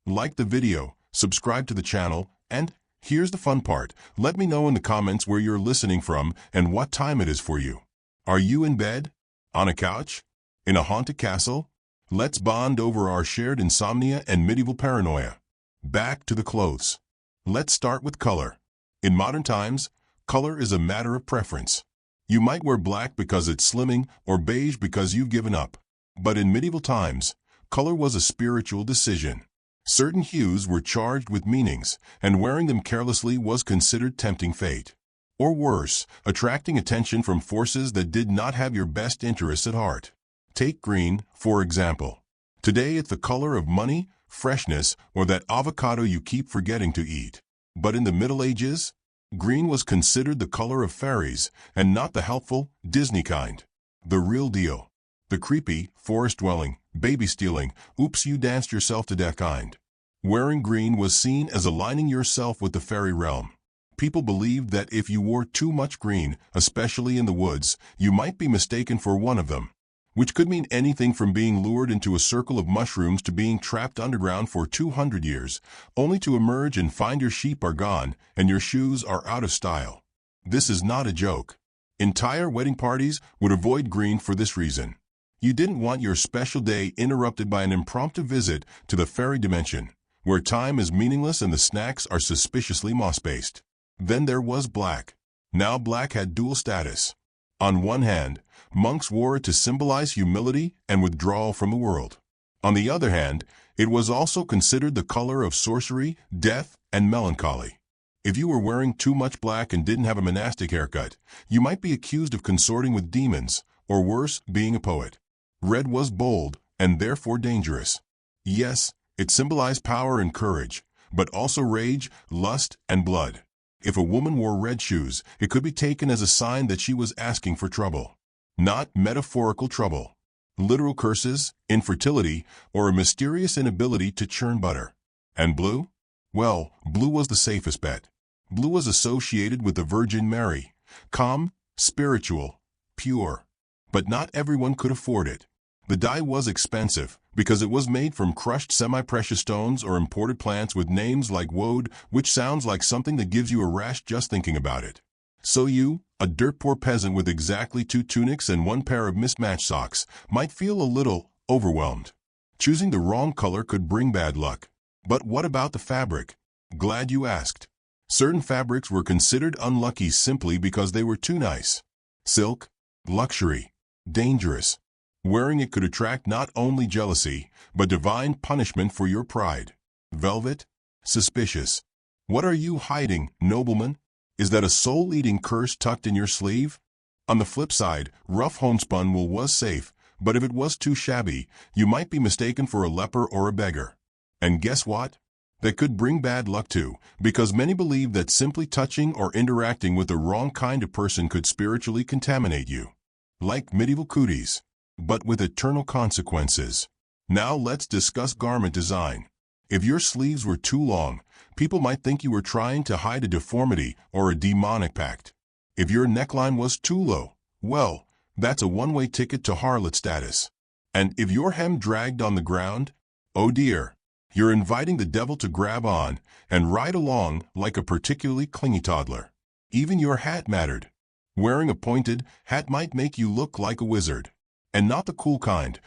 Like the video, subscribe to the channel, and here's the fun part. Let me know in the comments where you're listening from and what time it is for you. Are you in bed? On a couch? In a haunted castle? Let's bond over our shared insomnia and medieval paranoia. Back to the clothes. Let's start with color. In modern times, color is a matter of preference. You might wear black because it's slimming or beige because you've given up. But in medieval times, color was a spiritual decision. Certain hues were charged with meanings, and wearing them carelessly was considered tempting fate. Or worse, attracting attention from forces that did not have your best interests at heart. Take green, for example. Today it's the color of money, freshness, or that avocado you keep forgetting to eat. But in the Middle Ages, green was considered the color of fairies, and not the helpful, Disney kind. The real deal. The creepy, forest-dwelling, baby-stealing, oops you danced yourself to death kind. Wearing green was seen as aligning yourself with the fairy realm. People believed that if you wore too much green, especially in the woods, you might be mistaken for one of them, which could mean anything from being lured into a circle of mushrooms to being trapped underground for 200 years, only to emerge and find your sheep are gone and your shoes are out of style. This is not a joke. Entire wedding parties would avoid green for this reason. You didn't want your special day interrupted by an impromptu visit to the fairy dimension, where time is meaningless and the snacks are suspiciously moss-based. Then there was black. Now black had dual status. On one hand, monks wore it to symbolize humility and withdrawal from the world. On the other hand, it was also considered the color of sorcery, death, and melancholy. If you were wearing too much black and didn't have a monastic haircut, you might be accused of consorting with demons, or worse, being a poet. Red was bold, and therefore dangerous. Yes, it symbolized power and courage, but also rage, lust, and blood. If a woman wore red shoes, it could be taken as a sign that she was asking for trouble. Not metaphorical trouble. Literal curses, infertility, or a mysterious inability to churn butter. And blue? Well, blue was the safest bet. Blue was associated with the Virgin Mary, calm, spiritual, pure. But not everyone could afford it. The dye was expensive because it was made from crushed semi-precious stones or imported plants with names like woad, which sounds like something that gives you a rash just thinking about it. So you, a dirt-poor peasant with exactly 2 tunics and 1 pair of mismatched socks, might feel a little overwhelmed. Choosing the wrong color could bring bad luck. But what about the fabric? Glad you asked. Certain fabrics were considered unlucky simply because they were too nice. Silk, luxury, dangerous. Wearing it could attract not only jealousy, but divine punishment for your pride. Velvet? Suspicious. What are you hiding, nobleman? Is that a soul-eating curse tucked in your sleeve? On the flip side, rough homespun wool was safe, but if it was too shabby, you might be mistaken for a leper or a beggar. And guess what? That could bring bad luck too, because many believe that simply touching or interacting with the wrong kind of person could spiritually contaminate you. Like medieval cooties, but with eternal consequences. Now let's discuss garment design. If your sleeves were too long, people might think you were trying to hide a deformity or a demonic pact. If your neckline was too low, well, that's a one-way ticket to harlot status. And if your hem dragged on the ground, oh dear, you're inviting the devil to grab on and ride along like a particularly clingy toddler. Even your hat mattered. Wearing a pointed hat might make you look like a wizard. And not the cool kind,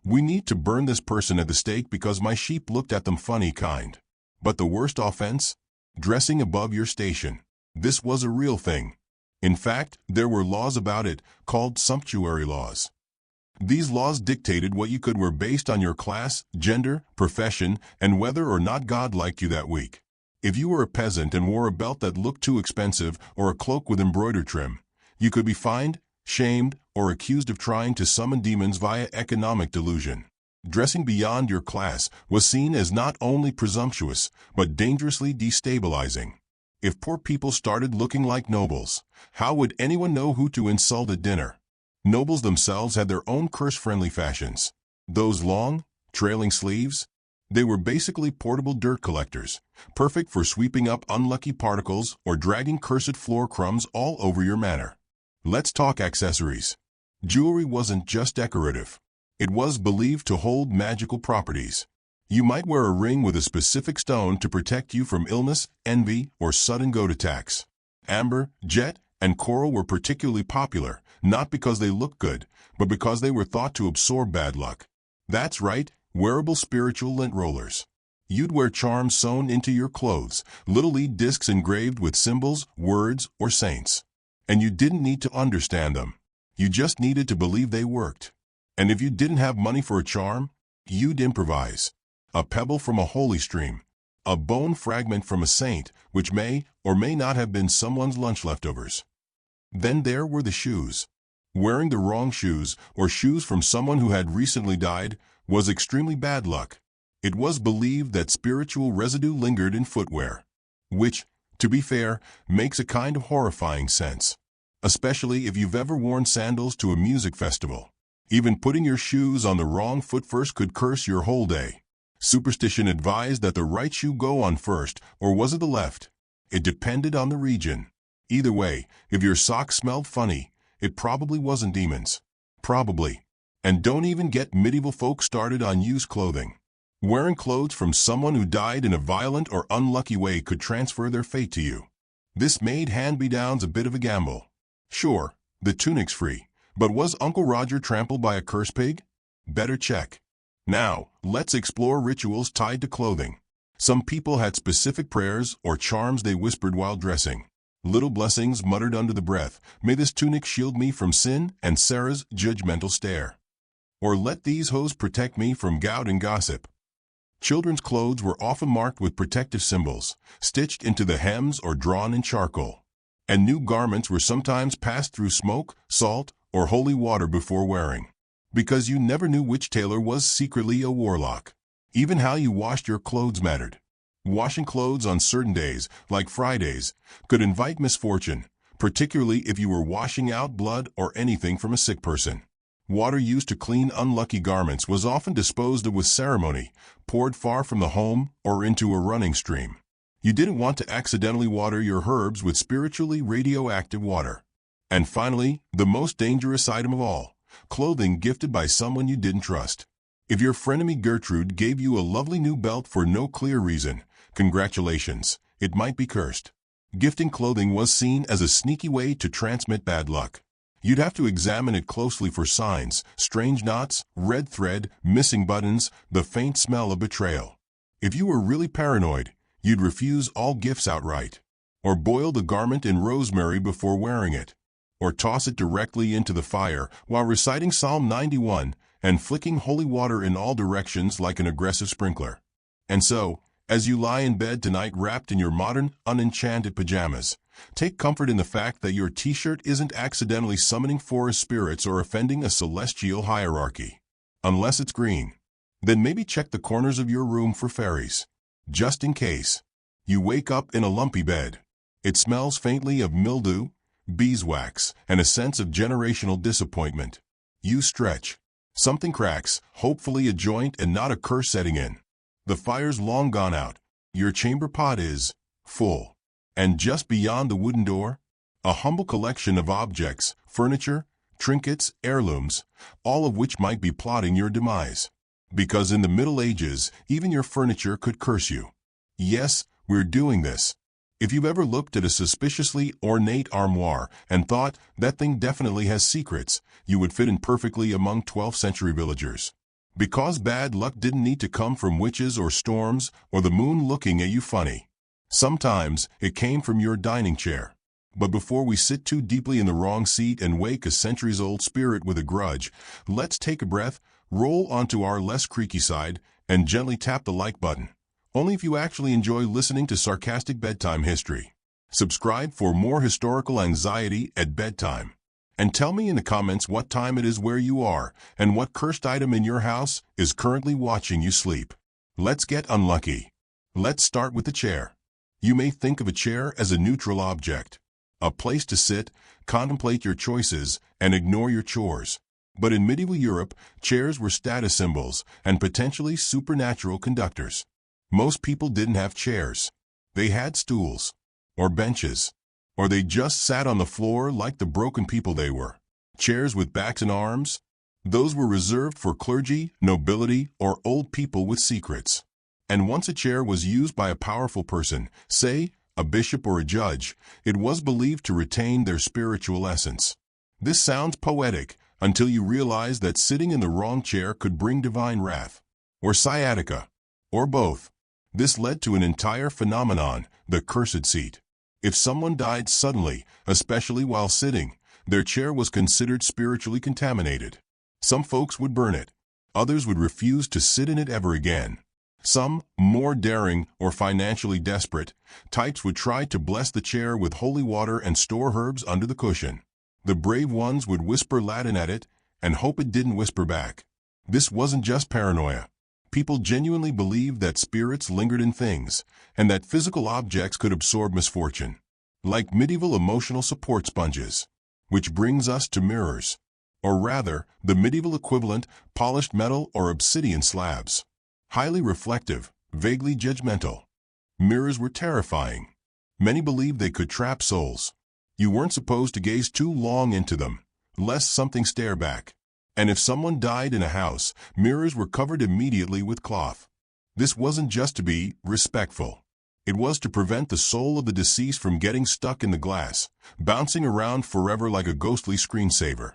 we need to burn this person at the stake because my sheep looked at them funny kind. But the worst offense? Dressing above your station. This was a real thing. In fact, there were laws about it, called sumptuary laws. These laws dictated what you could wear based on your class, gender, profession, and whether or not God liked you that week. If you were a peasant and wore a belt that looked too expensive or a cloak with embroidered trim, you could be fined, shamed, or accused of trying to summon demons via economic delusion. Dressing beyond your class was seen as not only presumptuous, but dangerously destabilizing. If poor people started looking like nobles, how would anyone know who to insult at dinner? Nobles themselves had their own curse-friendly fashions. Those long, trailing sleeves? They were basically portable dirt collectors, perfect for sweeping up unlucky particles or dragging cursed floor crumbs all over your manor. Let's talk accessories. Jewelry wasn't just decorative. It was believed to hold magical properties. You might wear a ring with a specific stone to protect you from illness, envy, or sudden goat attacks. Amber, jet, and coral were particularly popular, not because they looked good, but because they were thought to absorb bad luck. That's right, wearable spiritual lint rollers. You'd wear charms sewn into your clothes, little lead discs engraved with symbols, words, or saints. And you didn't need to understand them. You just needed to believe they worked. And if you didn't have money for a charm, you'd improvise. A pebble from a holy stream. A bone fragment from a saint, which may or may not have been someone's lunch leftovers. Then there were the shoes. Wearing the wrong shoes, or shoes from someone who had recently died, was extremely bad luck. It was believed that spiritual residue lingered in footwear. Which, to be fair, makes a kind of horrifying sense. Especially if you've ever worn sandals to a music festival. Even putting your shoes on the wrong foot first could curse your whole day. Superstition advised that the right shoe go on first, or was it the left? It depended on the region. Either way, if your socks smelled funny, it probably wasn't demons. Probably. And don't even get medieval folk started on used clothing. Wearing clothes from someone who died in a violent or unlucky way could transfer their fate to you. This made hand-me-downs a bit of a gamble. Sure, the tunic's free, but was Uncle Roger trampled by a curse pig? Better check. Now, let's explore rituals tied to clothing. Some people had specific prayers or charms they whispered while dressing. Little blessings muttered under the breath, "May this tunic shield me from sin and Sarah's judgmental stare." Or "Let these hose protect me from gout and gossip." Children's clothes were often marked with protective symbols, stitched into the hems or drawn in charcoal. And new garments were sometimes passed through smoke, salt, or holy water before wearing. Because you never knew which tailor was secretly a warlock. Even how you washed your clothes mattered. Washing clothes on certain days, like Fridays, could invite misfortune, particularly if you were washing out blood or anything from a sick person. Water used to clean unlucky garments was often disposed of with ceremony, poured far from the home or into a running stream. You didn't want to accidentally water your herbs with spiritually radioactive water. And finally, the most dangerous item of all, clothing gifted by someone you didn't trust. If your frenemy Gertrude gave you a lovely new belt for no clear reason, congratulations, it might be cursed. Gifting clothing was seen as a sneaky way to transmit bad luck. You'd have to examine it closely for signs, strange knots, red thread, missing buttons, the faint smell of betrayal. If you were really paranoid, you'd refuse all gifts outright. Or boil the garment in rosemary before wearing it. Or toss it directly into the fire while reciting Psalm 91 and flicking holy water in all directions like an aggressive sprinkler. And so, as you lie in bed tonight wrapped in your modern, unenchanted pajamas, take comfort in the fact that your t-shirt isn't accidentally summoning forest spirits or offending a celestial hierarchy. Unless it's green. Then maybe check the corners of your room for fairies. Just in case. You wake up in a lumpy bed. It smells faintly of mildew, beeswax, and a sense of generational disappointment. You stretch. Something cracks, hopefully a joint and not a curse setting in. The fire's long gone out. Your chamber pot is full. And just beyond the wooden door, a humble collection of objects, furniture, trinkets, heirlooms, all of which might be plotting your demise. Because in the Middle Ages, even your furniture could curse you. Yes, we're doing this. If you've ever looked at a suspiciously ornate armoire and thought, that thing definitely has secrets, you would fit in perfectly among 12th century villagers. Because bad luck didn't need to come from witches or storms or the moon looking at you funny. Sometimes it came from your dining chair. But before we sit too deeply in the wrong seat and wake a centuries-old spirit with a grudge, let's take a breath, roll onto our less creaky side, and gently tap the like button. Only if you actually enjoy listening to sarcastic bedtime history. Subscribe for more historical anxiety at bedtime. And tell me in the comments what time it is where you are and what cursed item in your house is currently watching you sleep. Let's get unlucky. Let's start with the chair. You may think of a chair as a neutral object. A place to sit, contemplate your choices, and ignore your chores. But in medieval Europe, chairs were status symbols and potentially supernatural conductors. Most people didn't have chairs. They had stools. Or benches. Or they just sat on the floor like the broken people they were. Chairs with backs and arms? Those were reserved for clergy, nobility, or old people with secrets. And once a chair was used by a powerful person, say, a bishop or a judge, it was believed to retain their spiritual essence. This sounds poetic until you realize that sitting in the wrong chair could bring divine wrath. Or sciatica. Or both. This led to an entire phenomenon, the cursed seat. If someone died suddenly, especially while sitting, their chair was considered spiritually contaminated. Some folks would burn it. Others would refuse to sit in it ever again. Some, more daring or financially desperate, types would try to bless the chair with holy water and store herbs under the cushion. The brave ones would whisper Latin at it and hope it didn't whisper back. This wasn't just paranoia. People genuinely believed that spirits lingered in things, and that physical objects could absorb misfortune. Like medieval emotional support sponges. Which brings us to mirrors. or rather, the medieval equivalent, polished metal or obsidian slabs. Highly reflective, vaguely judgmental. Mirrors were terrifying. Many believed they could trap souls. You weren't supposed to gaze too long into them, lest something stare back. And if someone died in a house, mirrors were covered immediately with cloth. This wasn't just to be respectful. It was to prevent the soul of the deceased from getting stuck in the glass, bouncing around forever like a ghostly screensaver.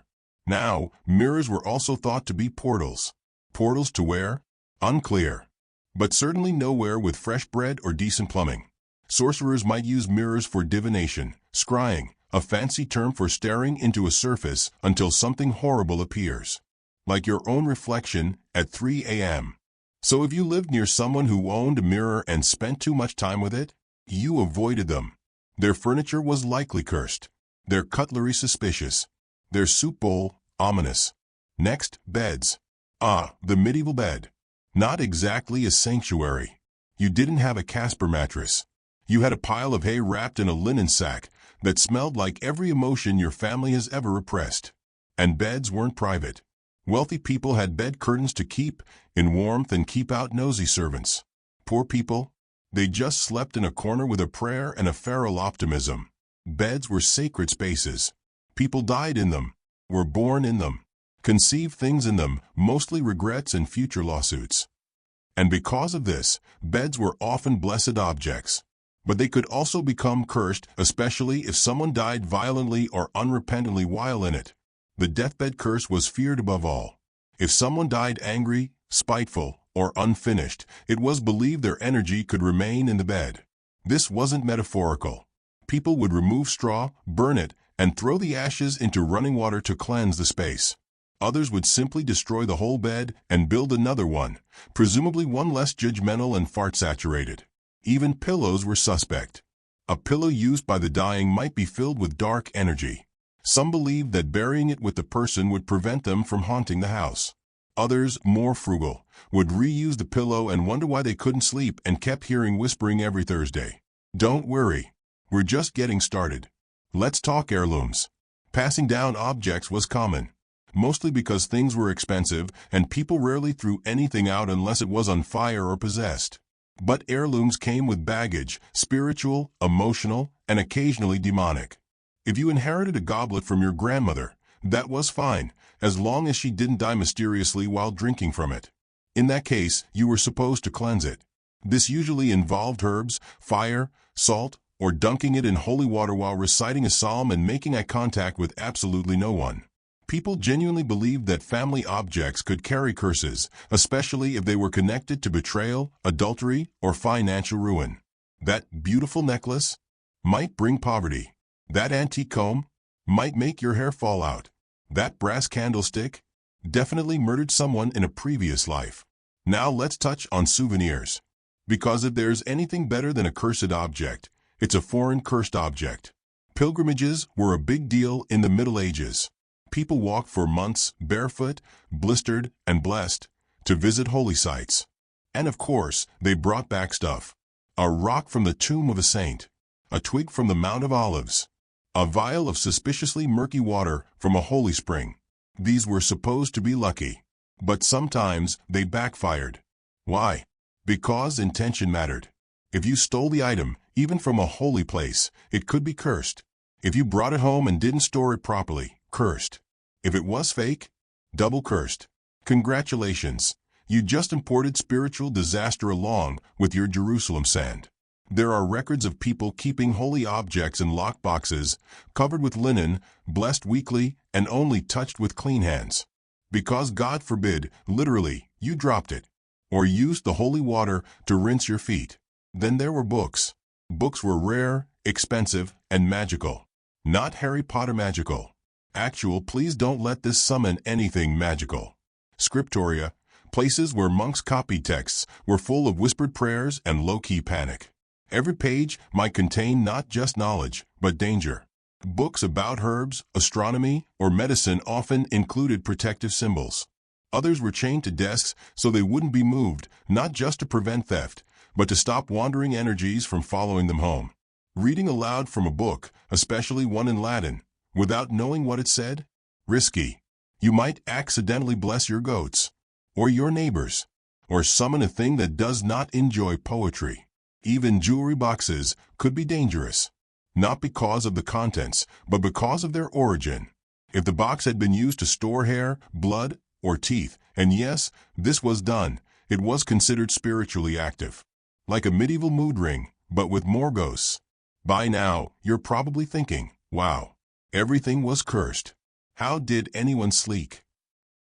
Now, mirrors were also thought to be portals. Portals to where? Unclear. But certainly nowhere with fresh bread or decent plumbing. Sorcerers might use mirrors for divination, scrying, a fancy term for staring into a surface until something horrible appears. Like your own reflection at 3 a.m. So if you lived near someone who owned a mirror and spent too much time with it, you avoided them. Their furniture was likely cursed. Their cutlery suspicious. Their soup bowl ominous. Next, beds. The medieval bed. Not exactly a sanctuary. You didn't have a Casper mattress. You had a pile of hay wrapped in a linen sack that smelled like every emotion your family has ever repressed. And beds weren't private. Wealthy people had bed curtains to keep in warmth and keep out nosy servants. Poor people, they just slept in a corner with a prayer and a feral optimism. Beds were sacred spaces. People died in them, were born in them, conceived things in them, mostly regrets and future lawsuits. And because of this, beds were often blessed objects. But they could also become cursed, especially if someone died violently or unrepentantly while in it. The deathbed curse was feared above all. If someone died angry, spiteful, or unfinished, it was believed their energy could remain in the bed. This wasn't metaphorical. People would remove straw, burn it, and throw the ashes into running water to cleanse the space. Others would simply destroy the whole bed and build another one, presumably one less judgmental and fart-saturated. Even pillows were suspect. A pillow used by the dying might be filled with dark energy. Some believed that burying it with the person would prevent them from haunting the house. Others, more frugal, would reuse the pillow and wonder why they couldn't sleep and kept hearing whispering every Thursday. Don't worry. We're just getting started. Let's talk heirlooms. Passing down objects was common, mostly because things were expensive and people rarely threw anything out unless it was on fire or possessed. But heirlooms came with baggage, spiritual, emotional, and occasionally demonic. If you inherited a goblet from your grandmother, that was fine, as long as she didn't die mysteriously while drinking from it. In that case, you were supposed to cleanse it. This usually involved herbs, fire, salt, or dunking it in holy water while reciting a psalm and making eye contact with absolutely no one. People genuinely believed that family objects could carry curses, especially if they were connected to betrayal, adultery, or financial ruin. That beautiful necklace might bring poverty. That antique comb might make your hair fall out. That brass candlestick definitely murdered someone in a previous life. Now let's touch on souvenirs. Because if there's anything better than a cursed object, it's a foreign cursed object. Pilgrimages were a big deal in the Middle Ages. People walked for months, barefoot, blistered, and blessed, to visit holy sites. And of course, they brought back stuff. A rock from the tomb of a saint. A twig from the Mount of Olives. A vial of suspiciously murky water from a holy spring. These were supposed to be lucky. But sometimes they backfired. Why? Because intention mattered. If you stole the item, even from a holy place, it could be cursed. If you brought it home and didn't store it properly, cursed. If it was fake, double cursed. Congratulations, you just imported spiritual disaster along with your Jerusalem sand. There are records of people keeping holy objects in locked boxes, covered with linen, blessed weekly, and only touched with clean hands. Because God forbid, literally, you dropped it, or used the holy water to rinse your feet. Then there were books. Books were rare, expensive, and magical. Not Harry Potter magical. Actual, please don't let this summon anything magical. Scriptoria, places where monks copied texts, were full of whispered prayers and low-key panic. Every page might contain not just knowledge, but danger. Books about herbs, astronomy, or medicine often included protective symbols. Others were chained to desks so they wouldn't be moved, not just to prevent theft, but to stop wandering energies from following them home. Reading aloud from a book, especially one in Latin, without knowing what it said? Risky. You might accidentally bless your goats, or your neighbors, or summon a thing that does not enjoy poetry. Even jewelry boxes could be dangerous, not because of the contents, but because of their origin. If the box had been used to store hair, blood, or teeth, and yes, this was done, it was considered spiritually active. Like a medieval mood ring, but with more ghosts. By now, you're probably thinking, wow, everything was cursed. How did anyone sleep?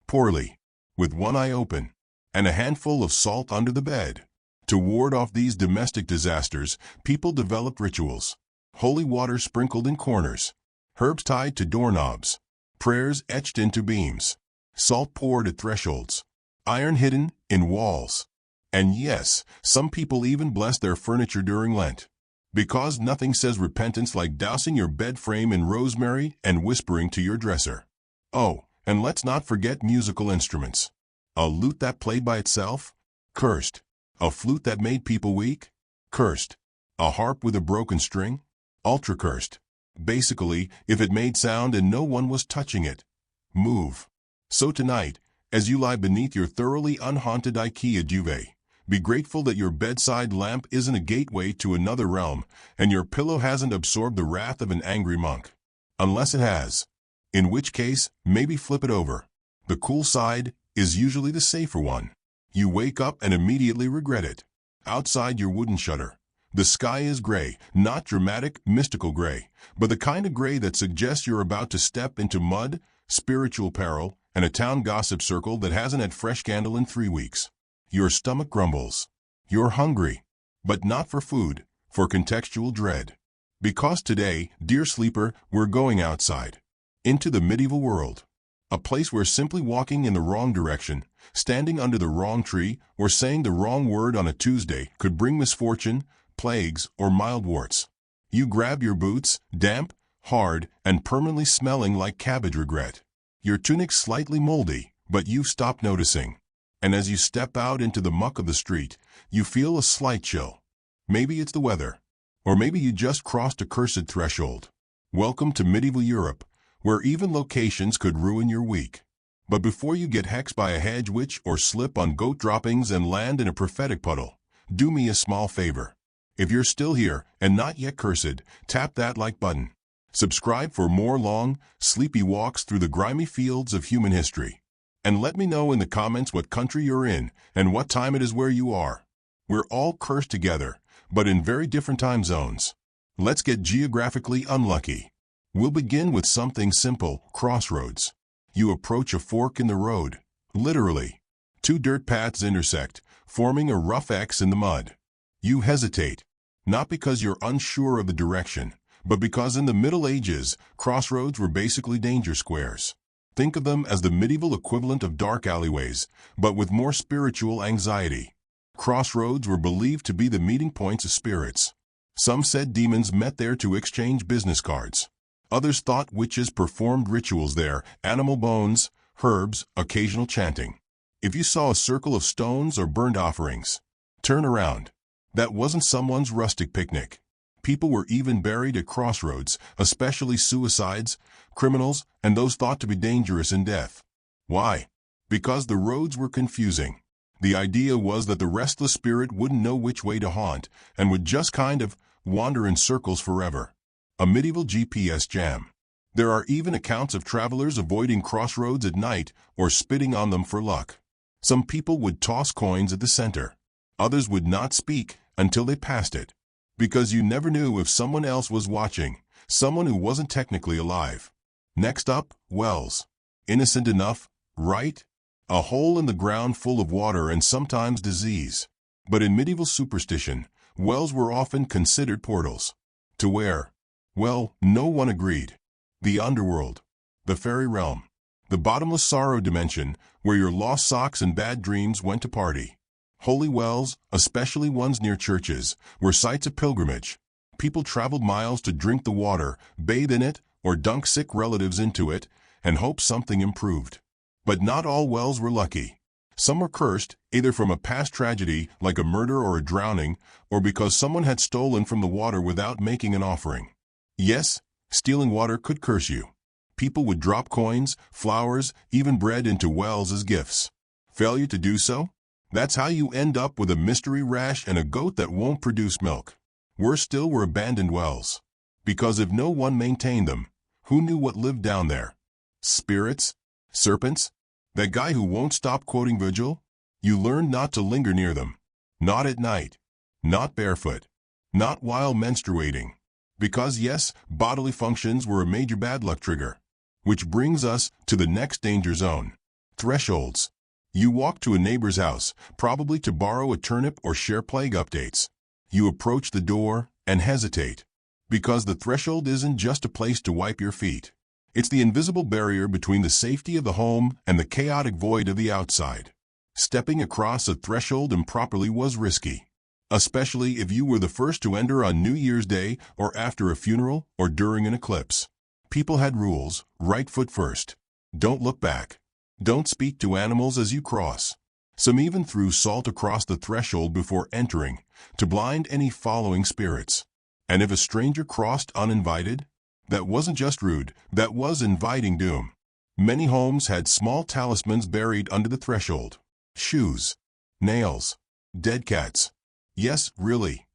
Poorly, with one eye open, and a handful of salt under the bed. To ward off these domestic disasters, people developed rituals. Holy water sprinkled in corners, herbs tied to doorknobs, prayers etched into beams, salt poured at thresholds, iron hidden in walls. And yes, some people even blessed their furniture during Lent. Because nothing says repentance like dousing your bed frame in rosemary and whispering to your dresser. Oh, and let's not forget musical instruments. A lute that played by itself? Cursed. A flute that made people weak? Cursed. A harp with a broken string? Ultra cursed. Basically, if it made sound and no one was touching it. Move. So tonight, as you lie beneath your thoroughly unhaunted IKEA duvet, be grateful that your bedside lamp isn't a gateway to another realm, and your pillow hasn't absorbed the wrath of an angry monk. Unless it has. In which case, maybe flip it over. The cool side is usually the safer one. You wake up and immediately regret it. Outside your wooden shutter, the sky is gray, not dramatic, mystical gray, but the kind of gray that suggests you're about to step into mud, spiritual peril, and a town gossip circle that hasn't had fresh candle in 3 weeks. Your stomach grumbles. You're hungry, but not for food, for contextual dread. Because today, dear sleeper, we're going outside. Into the medieval world. A place where simply walking in the wrong direction, standing under the wrong tree, or saying the wrong word on a Tuesday could bring misfortune, plagues, or mild warts. You grab your boots, damp, hard, and permanently smelling like cabbage regret. Your tunic slightly moldy, but you've stopped noticing. And as you step out into the muck of the street, you feel a slight chill. Maybe it's the weather. Or maybe you just crossed a cursed threshold. Welcome to medieval Europe, where even locations could ruin your week. But before you get hexed by a hedge witch or slip on goat droppings and land in a prophetic puddle, do me a small favor. If you're still here and not yet cursed, tap that like button. Subscribe for more long, sleepy walks through the grimy fields of human history. And let me know in the comments what country you're in and what time it is where you are. We're all cursed together, but in very different time zones. Let's get geographically unlucky. We'll begin with something simple, crossroads. You approach a fork in the road, literally. 2 dirt paths intersect, forming a rough X in the mud. You hesitate, not because you're unsure of the direction, but because in the Middle Ages, crossroads were basically danger squares. Think of them as the medieval equivalent of dark alleyways, but with more spiritual anxiety. Crossroads were believed to be the meeting points of spirits. Some said demons met there to exchange business cards. Others thought witches performed rituals there, animal bones, herbs, occasional chanting. If you saw a circle of stones or burned offerings, turn around. That wasn't someone's rustic picnic. People were even buried at crossroads, especially suicides, criminals, and those thought to be dangerous in death. Why? Because the roads were confusing. The idea was that the restless spirit wouldn't know which way to haunt and would just kind of wander in circles forever. A medieval GPS jam. There are even accounts of travelers avoiding crossroads at night or spitting on them for luck. Some people would toss coins at the center. Others would not speak until they passed it. Because you never knew if someone else was watching, someone who wasn't technically alive. Next up, wells. Innocent enough, right? A hole in the ground full of water and sometimes disease. But in medieval superstition, wells were often considered portals. To where? Well, no one agreed. The underworld. The fairy realm. The bottomless sorrow dimension, where your lost socks and bad dreams went to party. Holy wells, especially ones near churches, were sites of pilgrimage. People traveled miles to drink the water, bathe in it, or dunk sick relatives into it, and hope something improved. But not all wells were lucky. Some were cursed, either from a past tragedy like a murder or a drowning, or because someone had stolen from the water without making an offering. Yes, stealing water could curse you. People would drop coins, flowers, even bread into wells as gifts. Failure to do so? That's how you end up with a mystery rash and a goat that won't produce milk. Worse still were abandoned wells. Because if no one maintained them, who knew what lived down there? Spirits? Serpents? That guy who won't stop quoting vigil? You learned not to linger near them. Not at night. Not barefoot. Not while menstruating. Because yes, bodily functions were a major bad luck trigger. Which brings us to the next danger zone. Thresholds. You walk to a neighbor's house, probably to borrow a turnip or share plague updates. You approach the door and hesitate. Because the threshold isn't just a place to wipe your feet. It's the invisible barrier between the safety of the home and the chaotic void of the outside. Stepping across a threshold improperly was risky. Especially if you were the first to enter on New Year's Day or after a funeral or during an eclipse. People had rules: right foot first. Don't look back. Don't speak to animals as you cross. Some even threw salt across the threshold before entering, to blind any following spirits. And if a stranger crossed uninvited, that wasn't just rude, that was inviting doom. Many homes had small talismans buried under the threshold. Shoes, nails, dead cats. Yes, really.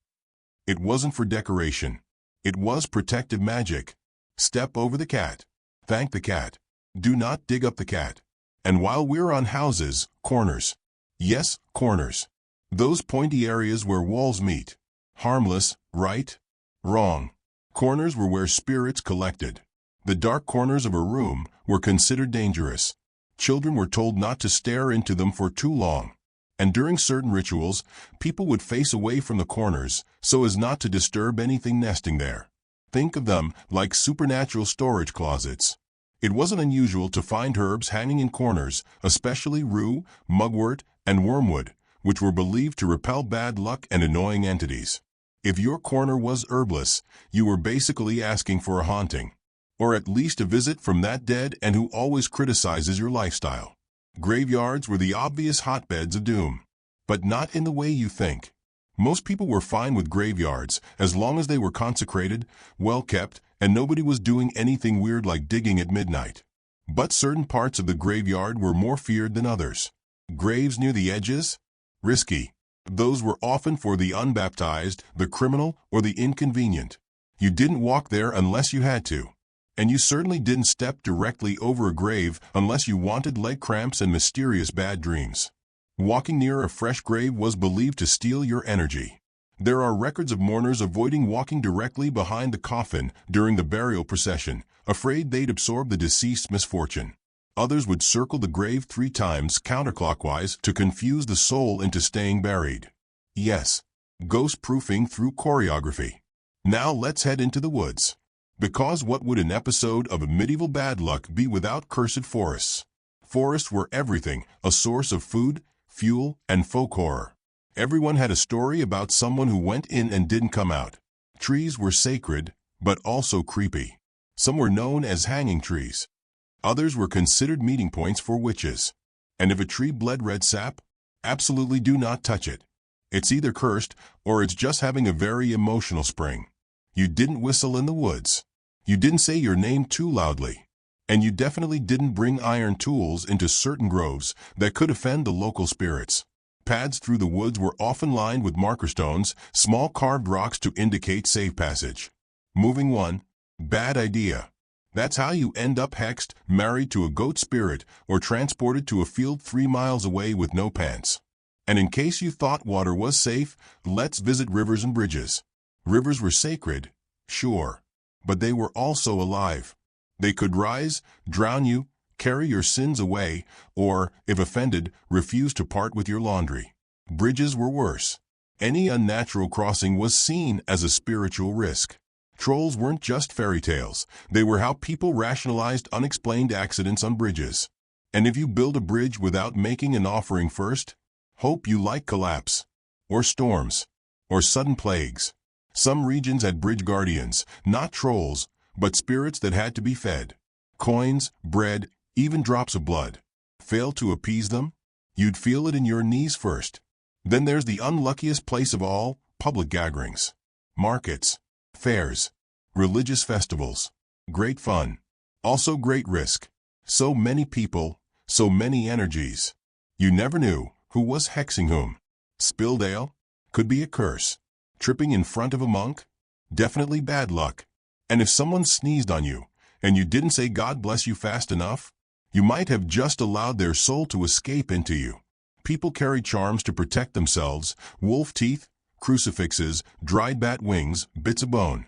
It wasn't for decoration. It was protective magic. Step over the cat. Thank the cat. Do not dig up the cat. And while we're on houses, corners. Yes, corners. Those pointy areas where walls meet. Harmless, right? Wrong. Corners were where spirits collected. The dark corners of a room were considered dangerous. Children were told not to stare into them for too long. And during certain rituals, people would face away from the corners so as not to disturb anything nesting there. Think of them like supernatural storage closets. It wasn't unusual to find herbs hanging in corners, especially rue, mugwort, and wormwood, which were believed to repel bad luck and annoying entities. If your corner was herbless, you were basically asking for a haunting, or at least a visit from that dead and who always criticizes your lifestyle. Graveyards were the obvious hotbeds of doom, but not in the way you think. Most people were fine with graveyards as long as they were consecrated, well kept, and nobody was doing anything weird like digging at midnight. But certain parts of the graveyard were more feared than others. Graves near the edges? Risky. Those were often for the unbaptized, the criminal, or the inconvenient. You didn't walk there unless you had to. And you certainly didn't step directly over a grave unless you wanted leg cramps and mysterious bad dreams. Walking near a fresh grave was believed to steal your energy. There are records of mourners avoiding walking directly behind the coffin during the burial procession, afraid they'd absorb the deceased's misfortune. Others would circle the grave 3 times counterclockwise to confuse the soul into staying buried. Yes, ghost-proofing through choreography. Now let's head into the woods. Because what would an episode of a medieval bad luck be without cursed forests? Forests were everything, a source of food, fuel, and folk horror. Everyone had a story about someone who went in and didn't come out. Trees were sacred, but also creepy. Some were known as hanging trees. Others were considered meeting points for witches. And if a tree bled red sap, absolutely do not touch it. It's either cursed, or it's just having a very emotional spring. You didn't whistle in the woods. You didn't say your name too loudly. And you definitely didn't bring iron tools into certain groves that could offend the local spirits. Paths through the woods were often lined with marker stones, small carved rocks to indicate safe passage. Moving 1. Bad idea. That's how you end up hexed, married to a goat spirit, or transported to a field 3 miles away with no pants. And in case you thought water was safe, let's visit rivers and bridges. Rivers were sacred, sure, but they were also alive. They could rise, drown you, carry your sins away, or, if offended, refuse to part with your laundry. Bridges were worse. Any unnatural crossing was seen as a spiritual risk. Trolls weren't just fairy tales. They were how people rationalized unexplained accidents on bridges. And if you build a bridge without making an offering first, hope you like collapse, or storms, or sudden plagues. Some regions had bridge guardians, not trolls, but spirits that had to be fed. Coins, bread, even drops of blood. Fail to appease them? You'd feel it in your knees first. Then there's the unluckiest place of all, public gatherings. Markets, fairs, religious festivals. Great fun. Also great risk. So many people, so many energies. You never knew who was hexing whom. Spilled ale? Could be a curse. Tripping in front of a monk? Definitely bad luck. And if someone sneezed on you, and you didn't say God bless you fast enough, you might have just allowed their soul to escape into you. People carry charms to protect themselves: wolf teeth, crucifixes, dried bat wings, bits of bone.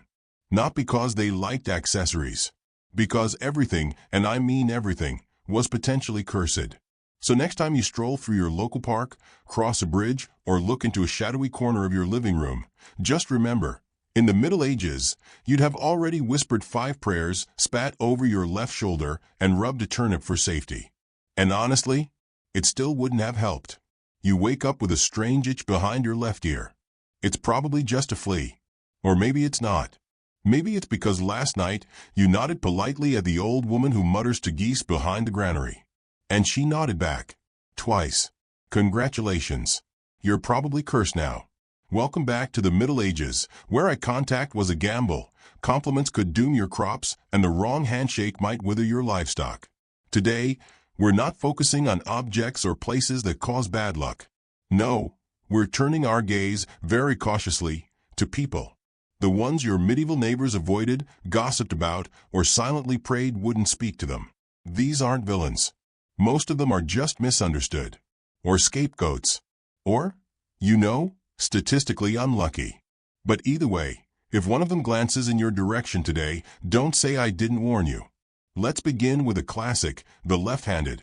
Not because they liked accessories. Because everything, and I mean everything, was potentially cursed. So next time you stroll through your local park, cross a bridge, or look into a shadowy corner of your living room, just remember, in the Middle Ages, you'd have already whispered 5 prayers, spat over your left shoulder, and rubbed a turnip for safety. And honestly, it still wouldn't have helped. You wake up with a strange itch behind your left ear. It's probably just a flea. Or maybe it's not. Maybe it's because last night you nodded politely at the old woman who mutters to geese behind the granary. And she nodded back. Twice. Congratulations. You're probably cursed now. Welcome back to the Middle Ages, where eye contact was a gamble, compliments could doom your crops, and the wrong handshake might wither your livestock. Today, we're not focusing on objects or places that cause bad luck. No, we're turning our gaze, very cautiously, to people. The ones your medieval neighbors avoided, gossiped about, or silently prayed wouldn't speak to them. These aren't villains. Most of them are just misunderstood. Or scapegoats. Or, statistically unlucky. But either way, if one of them glances in your direction today, don't say I didn't warn you. Let's begin with a classic, the left-handed.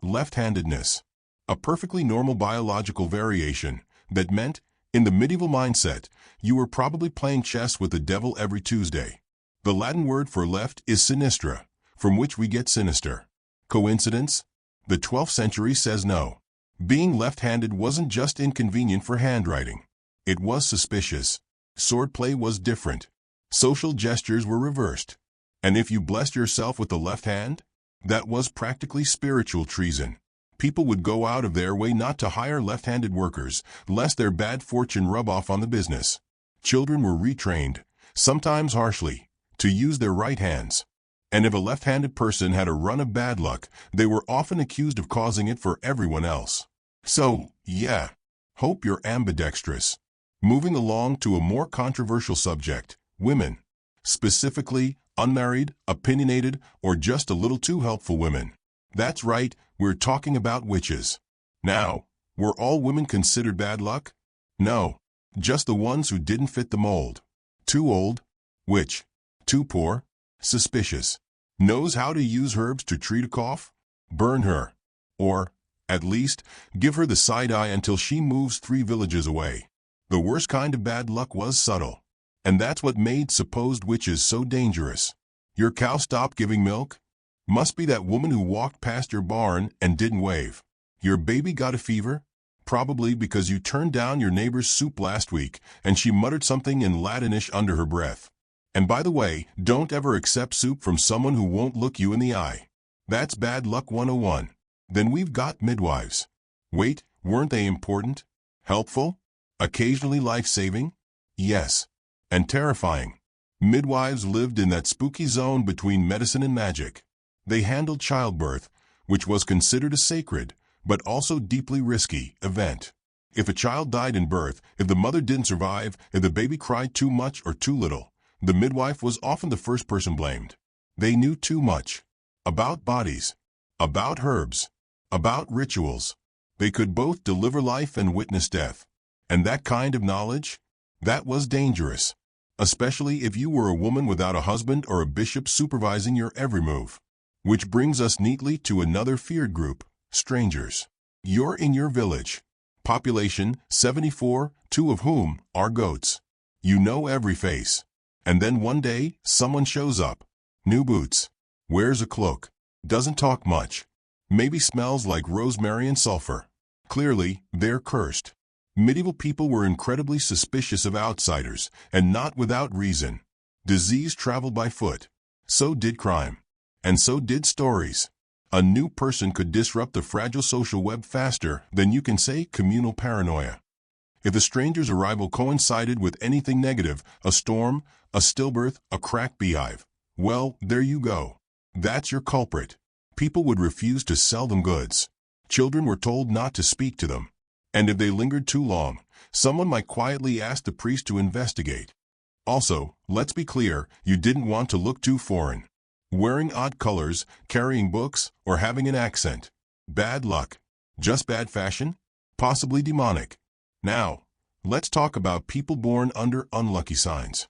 Left-handedness. A perfectly normal biological variation that meant, in the medieval mindset, you were probably playing chess with the devil every Tuesday. The Latin word for left is sinistra, from which we get sinister. Coincidence? The 12th century says no. Being left-handed wasn't just inconvenient for handwriting. It was suspicious. Swordplay was different. Social gestures were reversed. And if you blessed yourself with the left hand, that was practically spiritual treason. People would go out of their way not to hire left-handed workers, lest their bad fortune rub off on the business. Children were retrained, sometimes harshly, to use their right hands. And if a left-handed person had a run of bad luck, they were often accused of causing it for everyone else. So, yeah, hope you're ambidextrous. Moving along to a more controversial subject, women. Specifically, unmarried, opinionated, or just a little too helpful women. That's right, we're talking about witches. Now, were all women considered bad luck? No, just the ones who didn't fit the mold. Too old? Witch. Too poor? Suspicious. Knows how to use herbs to treat a cough? Burn her. Or, at least, give her the side eye until she moves 3 villages away. The worst kind of bad luck was subtle. And that's what made supposed witches so dangerous. Your cow stopped giving milk? Must be that woman who walked past your barn and didn't wave. Your baby got a fever? Probably because you turned down your neighbor's soup last week and she muttered something in Latinish under her breath. And by the way, don't ever accept soup from someone who won't look you in the eye. That's bad luck 101. Then we've got midwives. Wait, weren't they important? Helpful? Occasionally life-saving? Yes. And terrifying. Midwives lived in that spooky zone between medicine and magic. They handled childbirth, which was considered a sacred, but also deeply risky, event. If a child died in birth, if the mother didn't survive, if the baby cried too much or too little, the midwife was often the first person blamed. They knew too much. About bodies. About herbs. About rituals. They could both deliver life and witness death. And that kind of knowledge? That was dangerous. Especially if you were a woman without a husband or a bishop supervising your every move. Which brings us neatly to another feared group, strangers. You're in your village. Population 74, 2 of whom are goats. You know every face. And then one day, someone shows up. New boots. Wears a cloak. Doesn't talk much. Maybe smells like rosemary and sulfur. Clearly, they're cursed. Medieval people were incredibly suspicious of outsiders, and not without reason. Disease traveled by foot. So did crime. And so did stories. A new person could disrupt the fragile social web faster than you can say communal paranoia. If a stranger's arrival coincided with anything negative, a storm, a stillbirth, a cracked beehive, well, there you go. That's your culprit. People would refuse to sell them goods. Children were told not to speak to them. And if they lingered too long, someone might quietly ask the priest to investigate. Also, let's be clear, you didn't want to look too foreign. Wearing odd colors, carrying books, or having an accent. Bad luck. Just bad fashion? Possibly demonic. Now, let's talk about people born under unlucky signs.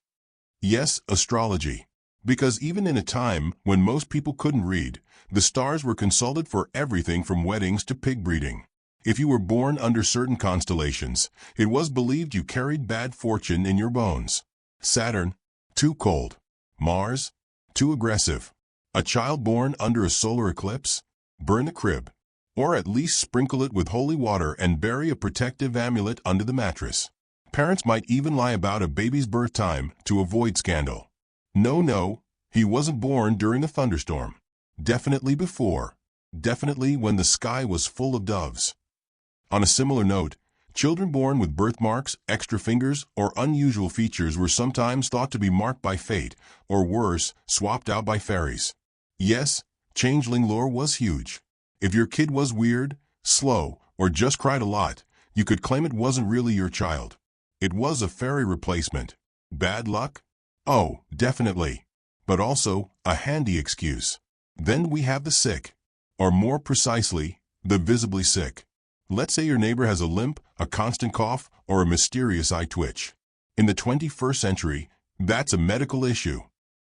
Yes, astrology. Because even in a time when most people couldn't read, the stars were consulted for everything from weddings to pig breeding. If you were born under certain constellations, it was believed you carried bad fortune in your bones. Saturn, too cold. Mars, too aggressive. A child born under a solar eclipse? Burn the crib. Or at least sprinkle it with holy water and bury a protective amulet under the mattress. Parents might even lie about a baby's birth time to avoid scandal. No, he wasn't born during a thunderstorm. Definitely before. Definitely when the sky was full of doves. On a similar note, children born with birthmarks, extra fingers, or unusual features were sometimes thought to be marked by fate, or worse, swapped out by fairies. Yes, changeling lore was huge. If your kid was weird, slow, or just cried a lot, you could claim it wasn't really your child. It was a fairy replacement. Bad luck? Oh, definitely. But also, a handy excuse. Then we have the sick. Or more precisely, the visibly sick. Let's say your neighbor has a limp, a constant cough, or a mysterious eye twitch. In the 21st century, that's a medical issue.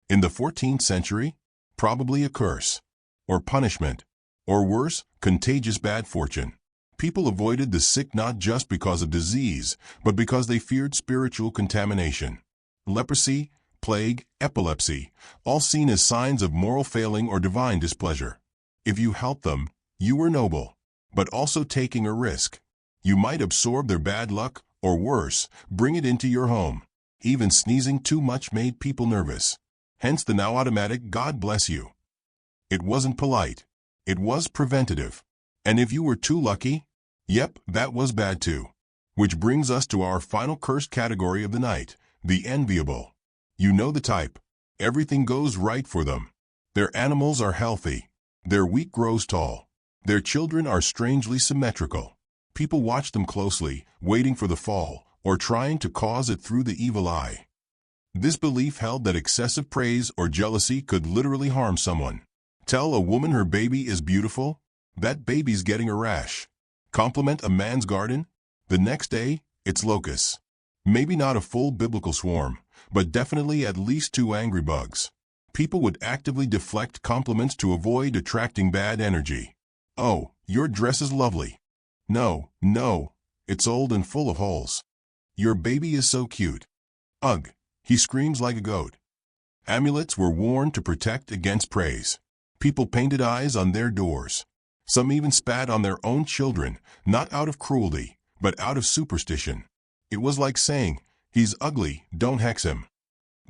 In the 14th century, probably a curse. Or punishment. Or worse, contagious bad fortune. People avoided the sick not just because of disease, but because they feared spiritual contamination. Leprosy, plague, epilepsy, all seen as signs of moral failing or divine displeasure. If you helped them, you were noble, but also taking a risk. You might absorb their bad luck, or worse, bring it into your home. Even sneezing too much made people nervous. Hence the now automatic "God bless you." It wasn't polite. It was preventative. And if you were too lucky, yep, that was bad too. Which brings us to our final cursed category of the night, the enviable. You know the type. Everything goes right for them. Their animals are healthy. Their wheat grows tall. Their children are strangely symmetrical. People watch them closely, waiting for the fall, or trying to cause it through the evil eye. This belief held that excessive praise or jealousy could literally harm someone. Tell a woman her baby is beautiful? That baby's getting a rash. Compliment a man's garden? The next day, it's locusts. Maybe not a full biblical swarm, but definitely at least 2 angry bugs. People would actively deflect compliments to avoid attracting bad energy. Oh, your dress is lovely. No, it's old and full of holes. Your baby is so cute. Ugh, he screams like a goat. Amulets were worn to protect against praise. People painted eyes on their doors. Some even spat on their own children, not out of cruelty, but out of superstition. It was like saying, "He's ugly, don't hex him."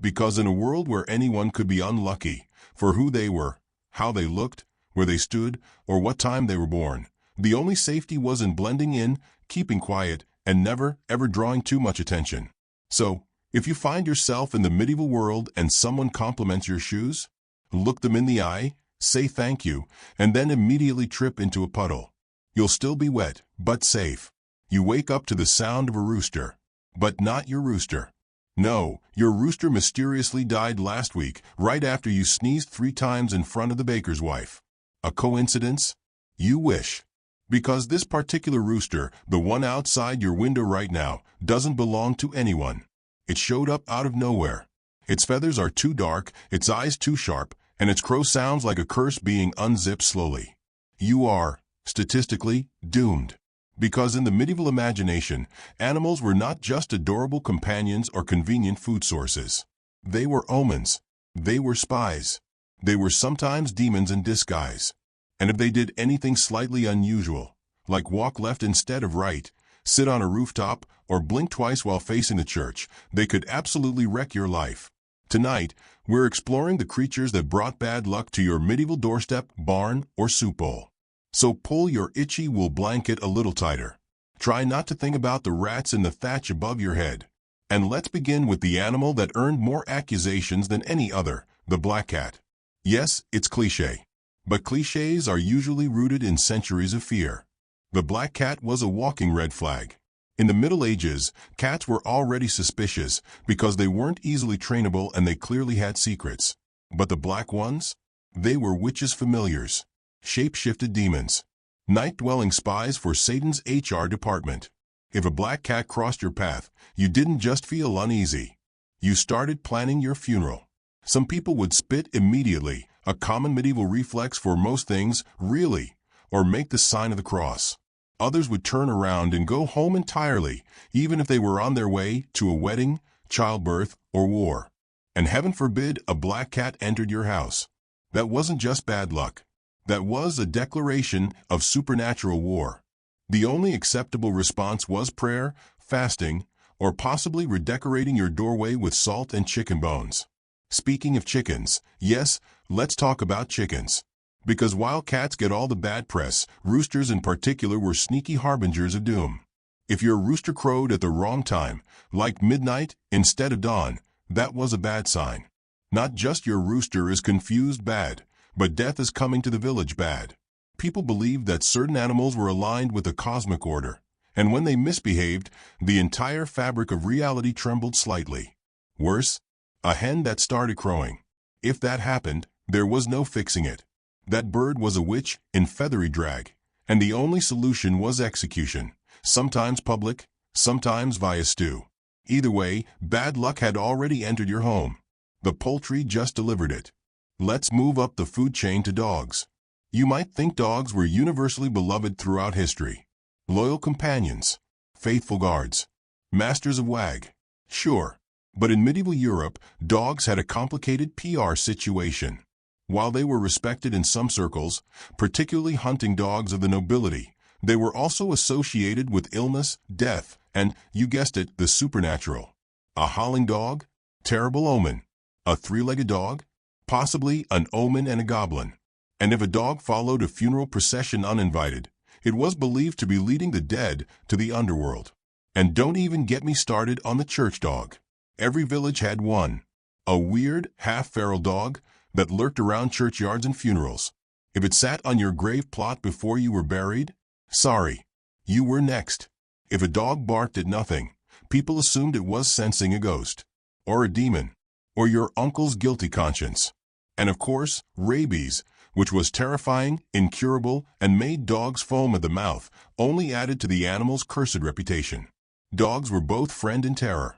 Because in a world where anyone could be unlucky for who they were, how they looked, where they stood, or what time they were born, the only safety was in blending in, keeping quiet, and never, ever drawing too much attention. So, if you find yourself in the medieval world and someone compliments your shoes, look them in the eye, say thank you, and then immediately trip into a puddle. You'll still be wet, but safe. You wake up to the sound of a rooster. But not your rooster. No, your rooster mysteriously died last week, right after you sneezed 3 times in front of the baker's wife. A coincidence? You wish. Because this particular rooster, the one outside your window right now, doesn't belong to anyone. It showed up out of nowhere. Its feathers are too dark, its eyes too sharp, and its crow sounds like a curse being unzipped slowly. You are, statistically, doomed. Because in the medieval imagination, animals were not just adorable companions or convenient food sources. They were omens. They were spies. They were sometimes demons in disguise. And if they did anything slightly unusual, like walk left instead of right, sit on a rooftop, or blink twice while facing the church, they could absolutely wreck your life. Tonight, we're exploring the creatures that brought bad luck to your medieval doorstep, barn, or soup bowl. So pull your itchy wool blanket a little tighter. Try not to think about the rats in the thatch above your head. And let's begin with the animal that earned more accusations than any other, the black cat. Yes, it's cliché. But clichés are usually rooted in centuries of fear. The black cat was a walking red flag. In the Middle Ages, cats were already suspicious because they weren't easily trainable and they clearly had secrets. But the black ones? They were witches' familiars, shape-shifted demons, night-dwelling spies for Satan's HR department. If a black cat crossed your path, you didn't just feel uneasy. You started planning your funeral. Some people would spit immediately, a common medieval reflex for most things, really, or make the sign of the cross. Others would turn around and go home entirely, even if they were on their way to a wedding, childbirth, or war. And heaven forbid a black cat entered your house. That wasn't just bad luck. That was a declaration of supernatural war. The only acceptable response was prayer, fasting, or possibly redecorating your doorway with salt and chicken bones. Speaking of chickens, yes, let's talk about chickens. Because while cats get all the bad press, roosters in particular were sneaky harbingers of doom. If your rooster crowed at the wrong time, like midnight instead of dawn, that was a bad sign. Not just your rooster is confused bad, but death is coming to the village bad. People believed that certain animals were aligned with the cosmic order, and when they misbehaved, the entire fabric of reality trembled slightly. Worse, a hen that started crowing. If that happened, there was no fixing it. That bird was a witch in feathery drag, and the only solution was execution, sometimes public, sometimes via stew. Either way, bad luck had already entered your home. The poultry just delivered it. Let's move up the food chain to dogs. You might think dogs were universally beloved throughout history. Loyal companions, faithful guards, masters of wag. Sure, but in medieval Europe, dogs had a complicated PR situation. While they were respected in some circles, particularly hunting dogs of the nobility, they were also associated with illness, death, and, you guessed it, the supernatural. A howling dog? Terrible omen. A three-legged dog? Possibly an omen and a goblin. And if a dog followed a funeral procession uninvited, it was believed to be leading the dead to the underworld. And don't even get me started on the church dog. Every village had one. A weird, half-feral dog that lurked around churchyards and funerals. If it sat on your grave plot before you were buried, sorry, you were next. If a dog barked at nothing, people assumed it was sensing a ghost, or a demon, or your uncle's guilty conscience. And of course, rabies, which was terrifying, incurable, and made dogs foam at the mouth, only added to the animal's cursed reputation. Dogs were both friend and terror.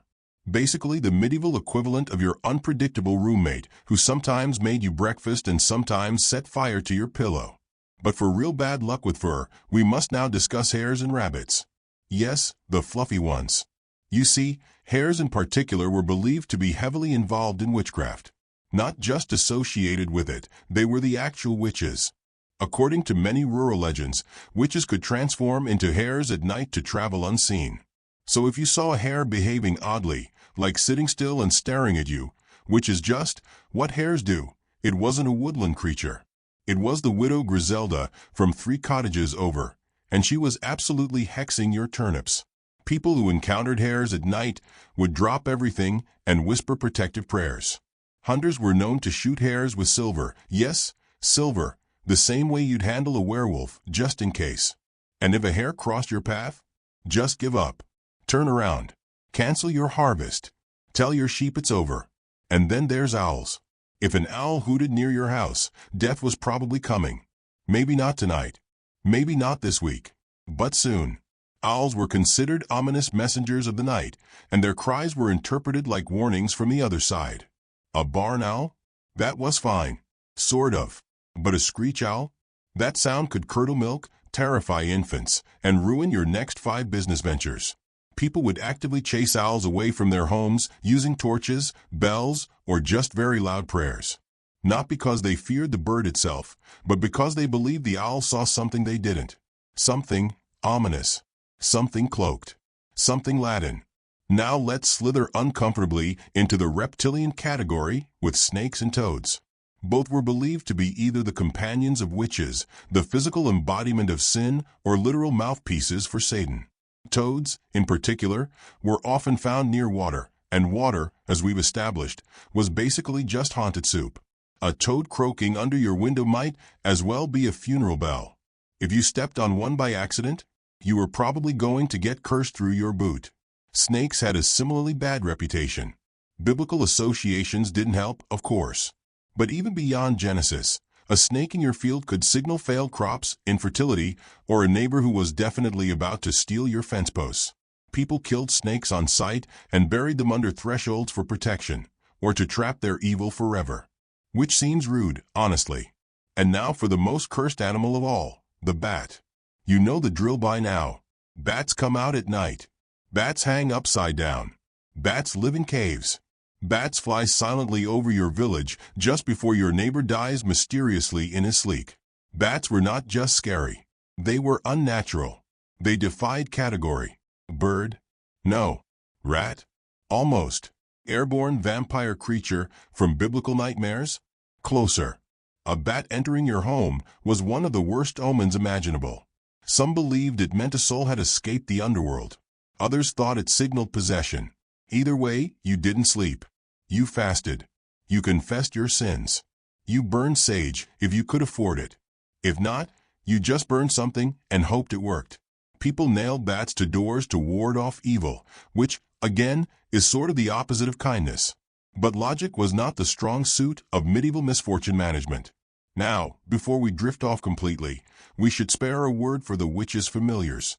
Basically the medieval equivalent of your unpredictable roommate who sometimes made you breakfast and sometimes set fire to your pillow. But for real bad luck with fur, we must now discuss hares and rabbits. Yes, the fluffy ones. You see, hares in particular were believed to be heavily involved in witchcraft. Not just associated with it, they were the actual witches. According to many rural legends, witches could transform into hares at night to travel unseen. So if you saw a hare behaving oddly, like sitting still and staring at you, which is just what hares do, it wasn't a woodland creature. It was the widow Griselda from 3 cottages over, and she was absolutely hexing your turnips. People who encountered hares at night would drop everything and whisper protective prayers. Hunters were known to shoot hares with silver, yes, silver, the same way you'd handle a werewolf, just in case. And if a hare crossed your path, just give up. Turn around. Cancel your harvest. Tell your sheep it's over. And then there's owls. If an owl hooted near your house, death was probably coming. Maybe not tonight. Maybe not this week. But soon. Owls were considered ominous messengers of the night, and their cries were interpreted like warnings from the other side. A barn owl? That was fine. Sort of. But a screech owl? That sound could curdle milk, terrify infants, and ruin your next 5 business ventures. People would actively chase owls away from their homes using torches, bells, or just very loud prayers. Not because they feared the bird itself, but because they believed the owl saw something they didn't. Something ominous. Something cloaked. Something Latin. Now let's slither uncomfortably into the reptilian category with snakes and toads. Both were believed to be either the companions of witches, the physical embodiment of sin, or literal mouthpieces for Satan. Toads, in particular, were often found near water, and water, as we've established, was basically just haunted soup. A toad croaking under your window might as well be a funeral bell. If you stepped on one by accident, you were probably going to get cursed through your boot. Snakes had a similarly bad reputation. Biblical associations didn't help, of course. But even beyond Genesis, a snake in your field could signal failed crops, infertility, or a neighbor who was definitely about to steal your fence posts. People killed snakes on sight and buried them under thresholds for protection, or to trap their evil forever. Which seems rude, honestly. And now for the most cursed animal of all, the bat. You know the drill by now. Bats come out at night. Bats hang upside down. Bats live in caves. Bats fly silently over your village just before your neighbor dies mysteriously in his sleep. Bats were not just scary. They were unnatural. They defied category. Bird? No. Rat? Almost. Airborne vampire creature from biblical nightmares? Closer. A bat entering your home was one of the worst omens imaginable. Some believed it meant a soul had escaped the underworld. Others thought it signaled possession. Either way, you didn't sleep. You fasted. You confessed your sins. You burned sage if you could afford it. If not, you just burned something and hoped it worked. People nailed bats to doors to ward off evil, which, again, is sort of the opposite of kindness. But logic was not the strong suit of medieval misfortune management. Now, before we drift off completely, we should spare a word for the witches' familiars.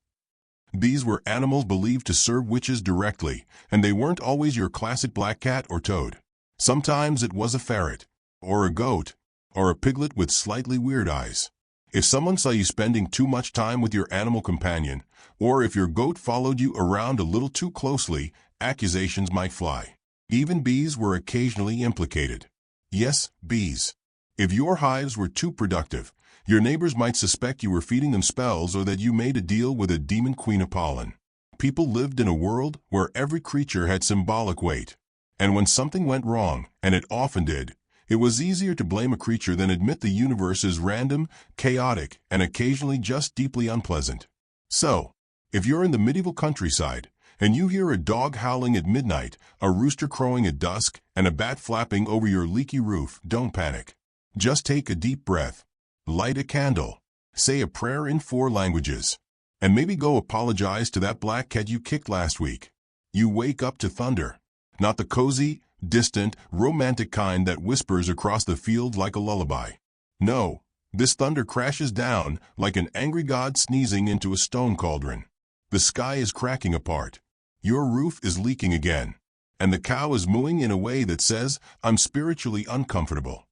These were animals believed to serve witches directly, and they weren't always your classic black cat or toad. Sometimes it was a ferret, or a goat, or a piglet with slightly weird eyes. If someone saw you spending too much time with your animal companion, or if your goat followed you around a little too closely, accusations might fly. Even bees were occasionally implicated. Yes, bees. If your hives were too productive, your neighbors might suspect you were feeding them spells or that you made a deal with a demon queen of pollen. People lived in a world where every creature had symbolic weight. And when something went wrong, and it often did, it was easier to blame a creature than admit the universe is random, chaotic, and occasionally just deeply unpleasant. So, if you're in the medieval countryside, and you hear a dog howling at midnight, a rooster crowing at dusk, and a bat flapping over your leaky roof, don't panic. Just take a deep breath. Light a candle, say a prayer in 4 languages, and maybe go apologize to that black cat you kicked last week. You wake up to thunder, not the cozy, distant, romantic kind that whispers across the field like a lullaby. No, this thunder crashes down like an angry god sneezing into a stone cauldron. The sky is cracking apart. Your roof is leaking again, and the cow is mooing in a way that says, "I'm spiritually uncomfortable."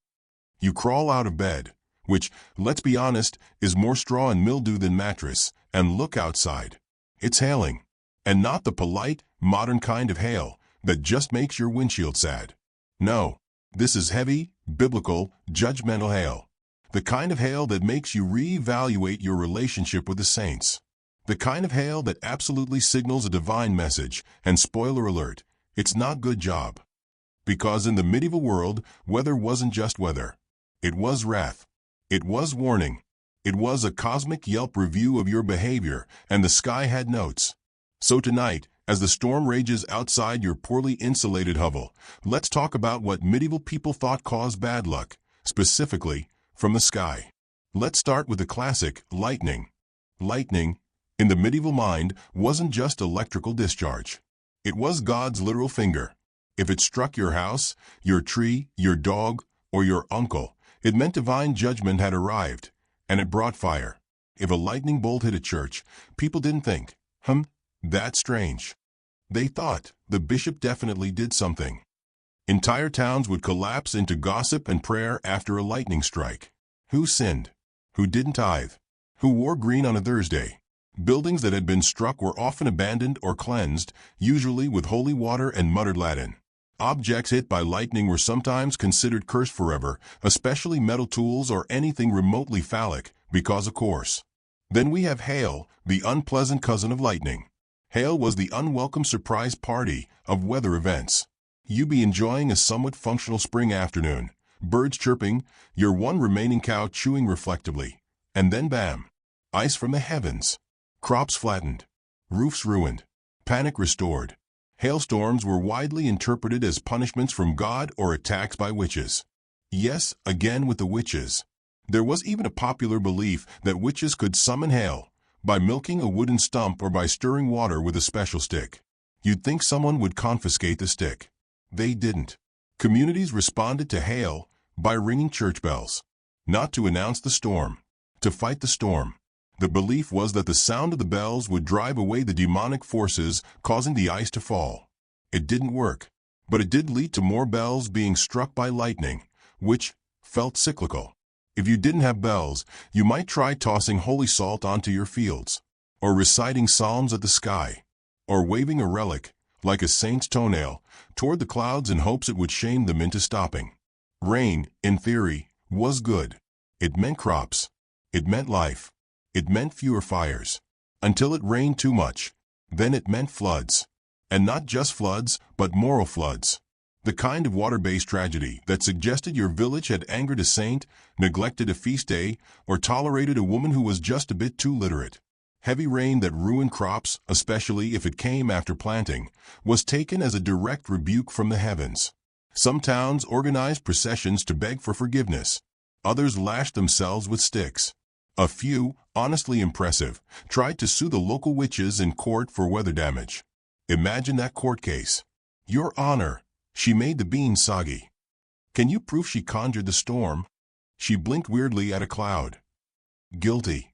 You crawl out of bed, which, let's be honest, is more straw and mildew than mattress, and look outside. It's hailing, and not the polite, modern kind of hail that just makes your windshield sad. No, this is heavy, biblical, judgmental hail. The kind of hail that makes you reevaluate your relationship with the saints. The kind of hail that absolutely signals a divine message, and spoiler alert, it's not good job. Because in the medieval world, weather wasn't just weather. It was wrath. It was warning. It was a cosmic Yelp review of your behavior, and the sky had notes. So tonight, as the storm rages outside your poorly insulated hovel, let's talk about what medieval people thought caused bad luck, specifically, from the sky. Let's start with the classic, lightning. Lightning, in the medieval mind, wasn't just electrical discharge. It was God's literal finger. If it struck your house, your tree, your dog, or your uncle, it meant divine judgment had arrived, and it brought fire. If a lightning bolt hit a church, people didn't think, that's strange. They thought, the bishop definitely did something. Entire towns would collapse into gossip and prayer after a lightning strike. Who sinned? Who didn't tithe? Who wore green on a Thursday? Buildings that had been struck were often abandoned or cleansed, usually with holy water and muttered Latin. Objects hit by lightning were sometimes considered cursed forever, especially metal tools or anything remotely phallic, because of course. Then we have hail, the unpleasant cousin of lightning. Hail was the unwelcome surprise party of weather events. You be enjoying a somewhat functional spring afternoon, birds chirping, your one remaining cow chewing reflectively, and then bam! Ice from the heavens. Crops flattened. Roofs ruined. Panic restored. Hailstorms were widely interpreted as punishments from God or attacks by witches. Yes, again with the witches. There was even a popular belief that witches could summon hail by milking a wooden stump or by stirring water with a special stick. You'd think someone would confiscate the stick. They didn't. Communities responded to hail by ringing church bells, not to announce the storm, to fight the storm. The belief was that the sound of the bells would drive away the demonic forces, causing the ice to fall. It didn't work, but it did lead to more bells being struck by lightning, which felt cyclical. If you didn't have bells, you might try tossing holy salt onto your fields, or reciting psalms at the sky, or waving a relic, like a saint's toenail, toward the clouds in hopes it would shame them into stopping. Rain, in theory, was good. It meant crops. It meant life. It meant fewer fires. Until it rained too much. Then it meant floods. And not just floods, but moral floods. The kind of water-based tragedy that suggested your village had angered a saint, neglected a feast day, or tolerated a woman who was just a bit too literate. Heavy rain that ruined crops, especially if it came after planting, was taken as a direct rebuke from the heavens. Some towns organized processions to beg for forgiveness. Others lashed themselves with sticks. A few, honestly impressive, tried to sue the local witches in court for weather damage. Imagine that court case. Your Honor, she made the beans soggy. Can you prove she conjured the storm? She blinked weirdly at a cloud. Guilty.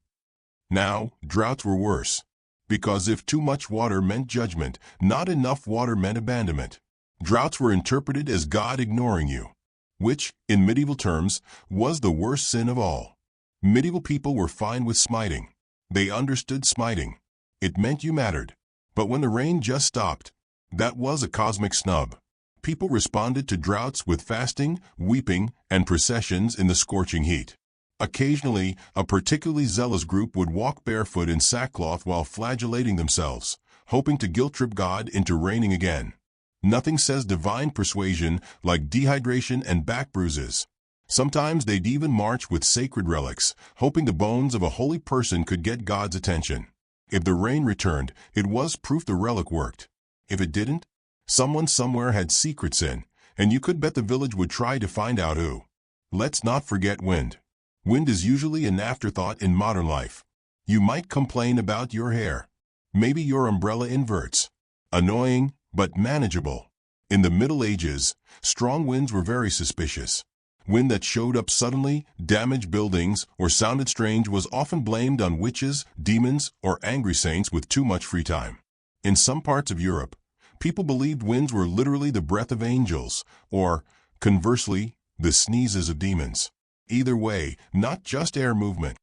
Now, droughts were worse. Because if too much water meant judgment, not enough water meant abandonment. Droughts were interpreted as God ignoring you, which, in medieval terms, was the worst sin of all. Medieval people were fine with smiting. They understood smiting. It meant you mattered. But when the rain just stopped, that was a cosmic snub. People responded to droughts with fasting, weeping, and processions in the scorching heat. Occasionally, a particularly zealous group would walk barefoot in sackcloth while flagellating themselves, hoping to guilt-trip God into raining again. Nothing says divine persuasion like dehydration and back bruises. Sometimes they'd even march with sacred relics, hoping the bones of a holy person could get God's attention. If the rain returned, it was proof the relic worked. If it didn't, someone somewhere had secret sin, and you could bet the village would try to find out who. Let's not forget wind. Wind is usually an afterthought in modern life. You might complain about your hair. Maybe your umbrella inverts. Annoying, but manageable. In the Middle Ages, strong winds were very suspicious. Wind that showed up suddenly, damaged buildings, or sounded strange was often blamed on witches, demons, or angry saints with too much free time. In some parts of Europe, people believed winds were literally the breath of angels, or, conversely, the sneezes of demons. Either way, not just air movement.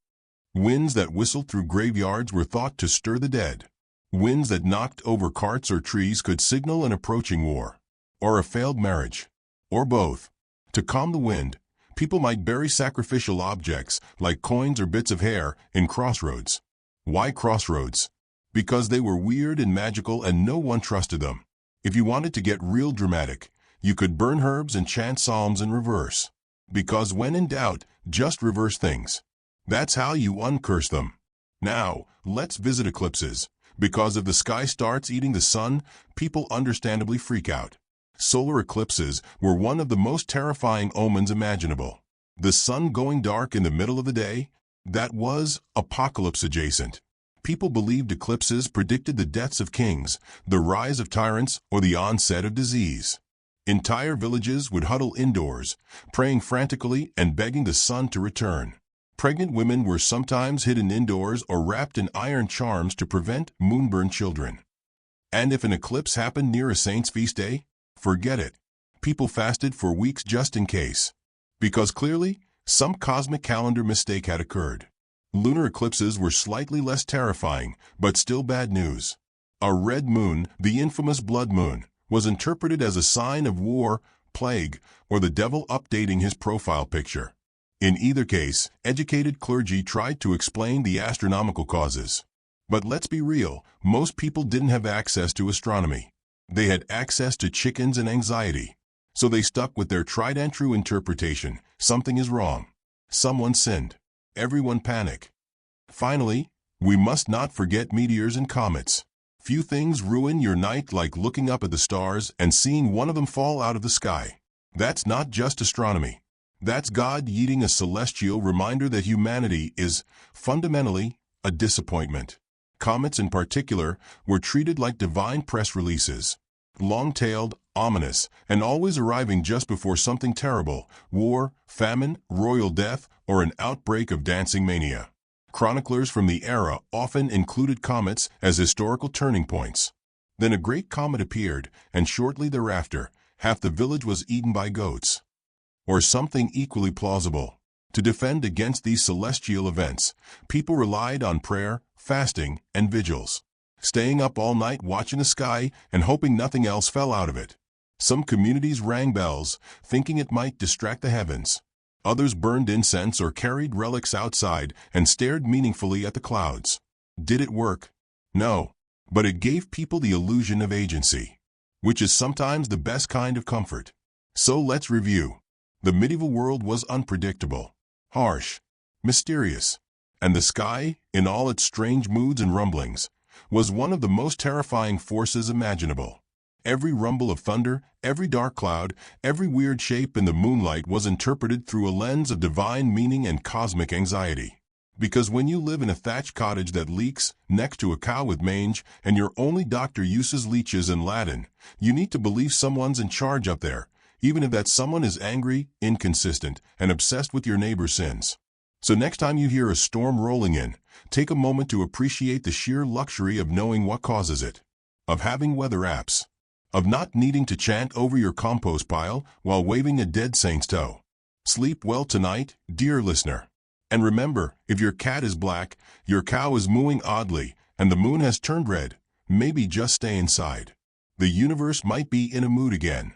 Winds that whistled through graveyards were thought to stir the dead. Winds that knocked over carts or trees could signal an approaching war, or a failed marriage, or both. To calm the wind, people might bury sacrificial objects, like coins or bits of hair, in crossroads. Why crossroads? Because they were weird and magical and no one trusted them. If you wanted to get real dramatic, you could burn herbs and chant psalms in reverse. Because when in doubt, just reverse things. That's how you uncurse them. Now, let's visit eclipses. Because if the sky starts eating the sun, people understandably freak out. Solar eclipses were one of the most terrifying omens imaginable. The sun going dark in the middle of the day? That was apocalypse adjacent. People believed eclipses predicted the deaths of kings, the rise of tyrants, or the onset of disease. Entire villages would huddle indoors, praying frantically and begging the sun to return. Pregnant women were sometimes hidden indoors or wrapped in iron charms to prevent moonburn children. And if an eclipse happened near a saint's feast day? Forget it. People fasted for weeks just in case. Because clearly, some cosmic calendar mistake had occurred. Lunar eclipses were slightly less terrifying, but still bad news. A red moon, the infamous blood moon, was interpreted as a sign of war, plague, or the devil updating his profile picture. In either case, educated clergy tried to explain the astronomical causes. But let's be real, most people didn't have access to astronomy. They had access to chickens and anxiety. So they stuck with their tried-and-true interpretation: something is wrong. Someone sinned. Everyone panic. Finally, we must not forget meteors and comets. Few things ruin your night like looking up at the stars and seeing one of them fall out of the sky. That's not just astronomy. That's God yeeting a celestial reminder that humanity is, fundamentally, a disappointment. Comets in particular were treated like divine press releases. Long-tailed, ominous, and always arriving just before something terrible, war, famine, royal death, or an outbreak of dancing mania. Chroniclers from the era often included comets as historical turning points. Then a great comet appeared, and shortly thereafter, half the village was eaten by goats. Or something equally plausible. To defend against these celestial events, people relied on prayer, fasting, and vigils, staying up all night watching the sky and hoping nothing else fell out of it. Some communities rang bells, thinking it might distract the heavens. Others burned incense or carried relics outside and stared meaningfully at the clouds. Did it work? No. But it gave people the illusion of agency, which is sometimes the best kind of comfort. So let's review. The medieval world was unpredictable, harsh, mysterious, and the sky, in all its strange moods and rumblings, was one of the most terrifying forces imaginable. Every rumble of thunder, every dark cloud, every weird shape in the moonlight was interpreted through a lens of divine meaning and cosmic anxiety. Because when you live in a thatched cottage that leaks, next to a cow with mange, and your only doctor uses leeches and Latin, you need to believe someone's in charge up there, even if that someone is angry, inconsistent, and obsessed with your neighbor's sins. So next time you hear a storm rolling in, take a moment to appreciate the sheer luxury of knowing what causes it, of having weather apps, of not needing to chant over your compost pile while waving a dead saint's toe. Sleep well tonight, dear listener. And remember, if your cat is black, your cow is mooing oddly, and the moon has turned red, maybe just stay inside. The universe might be in a mood again.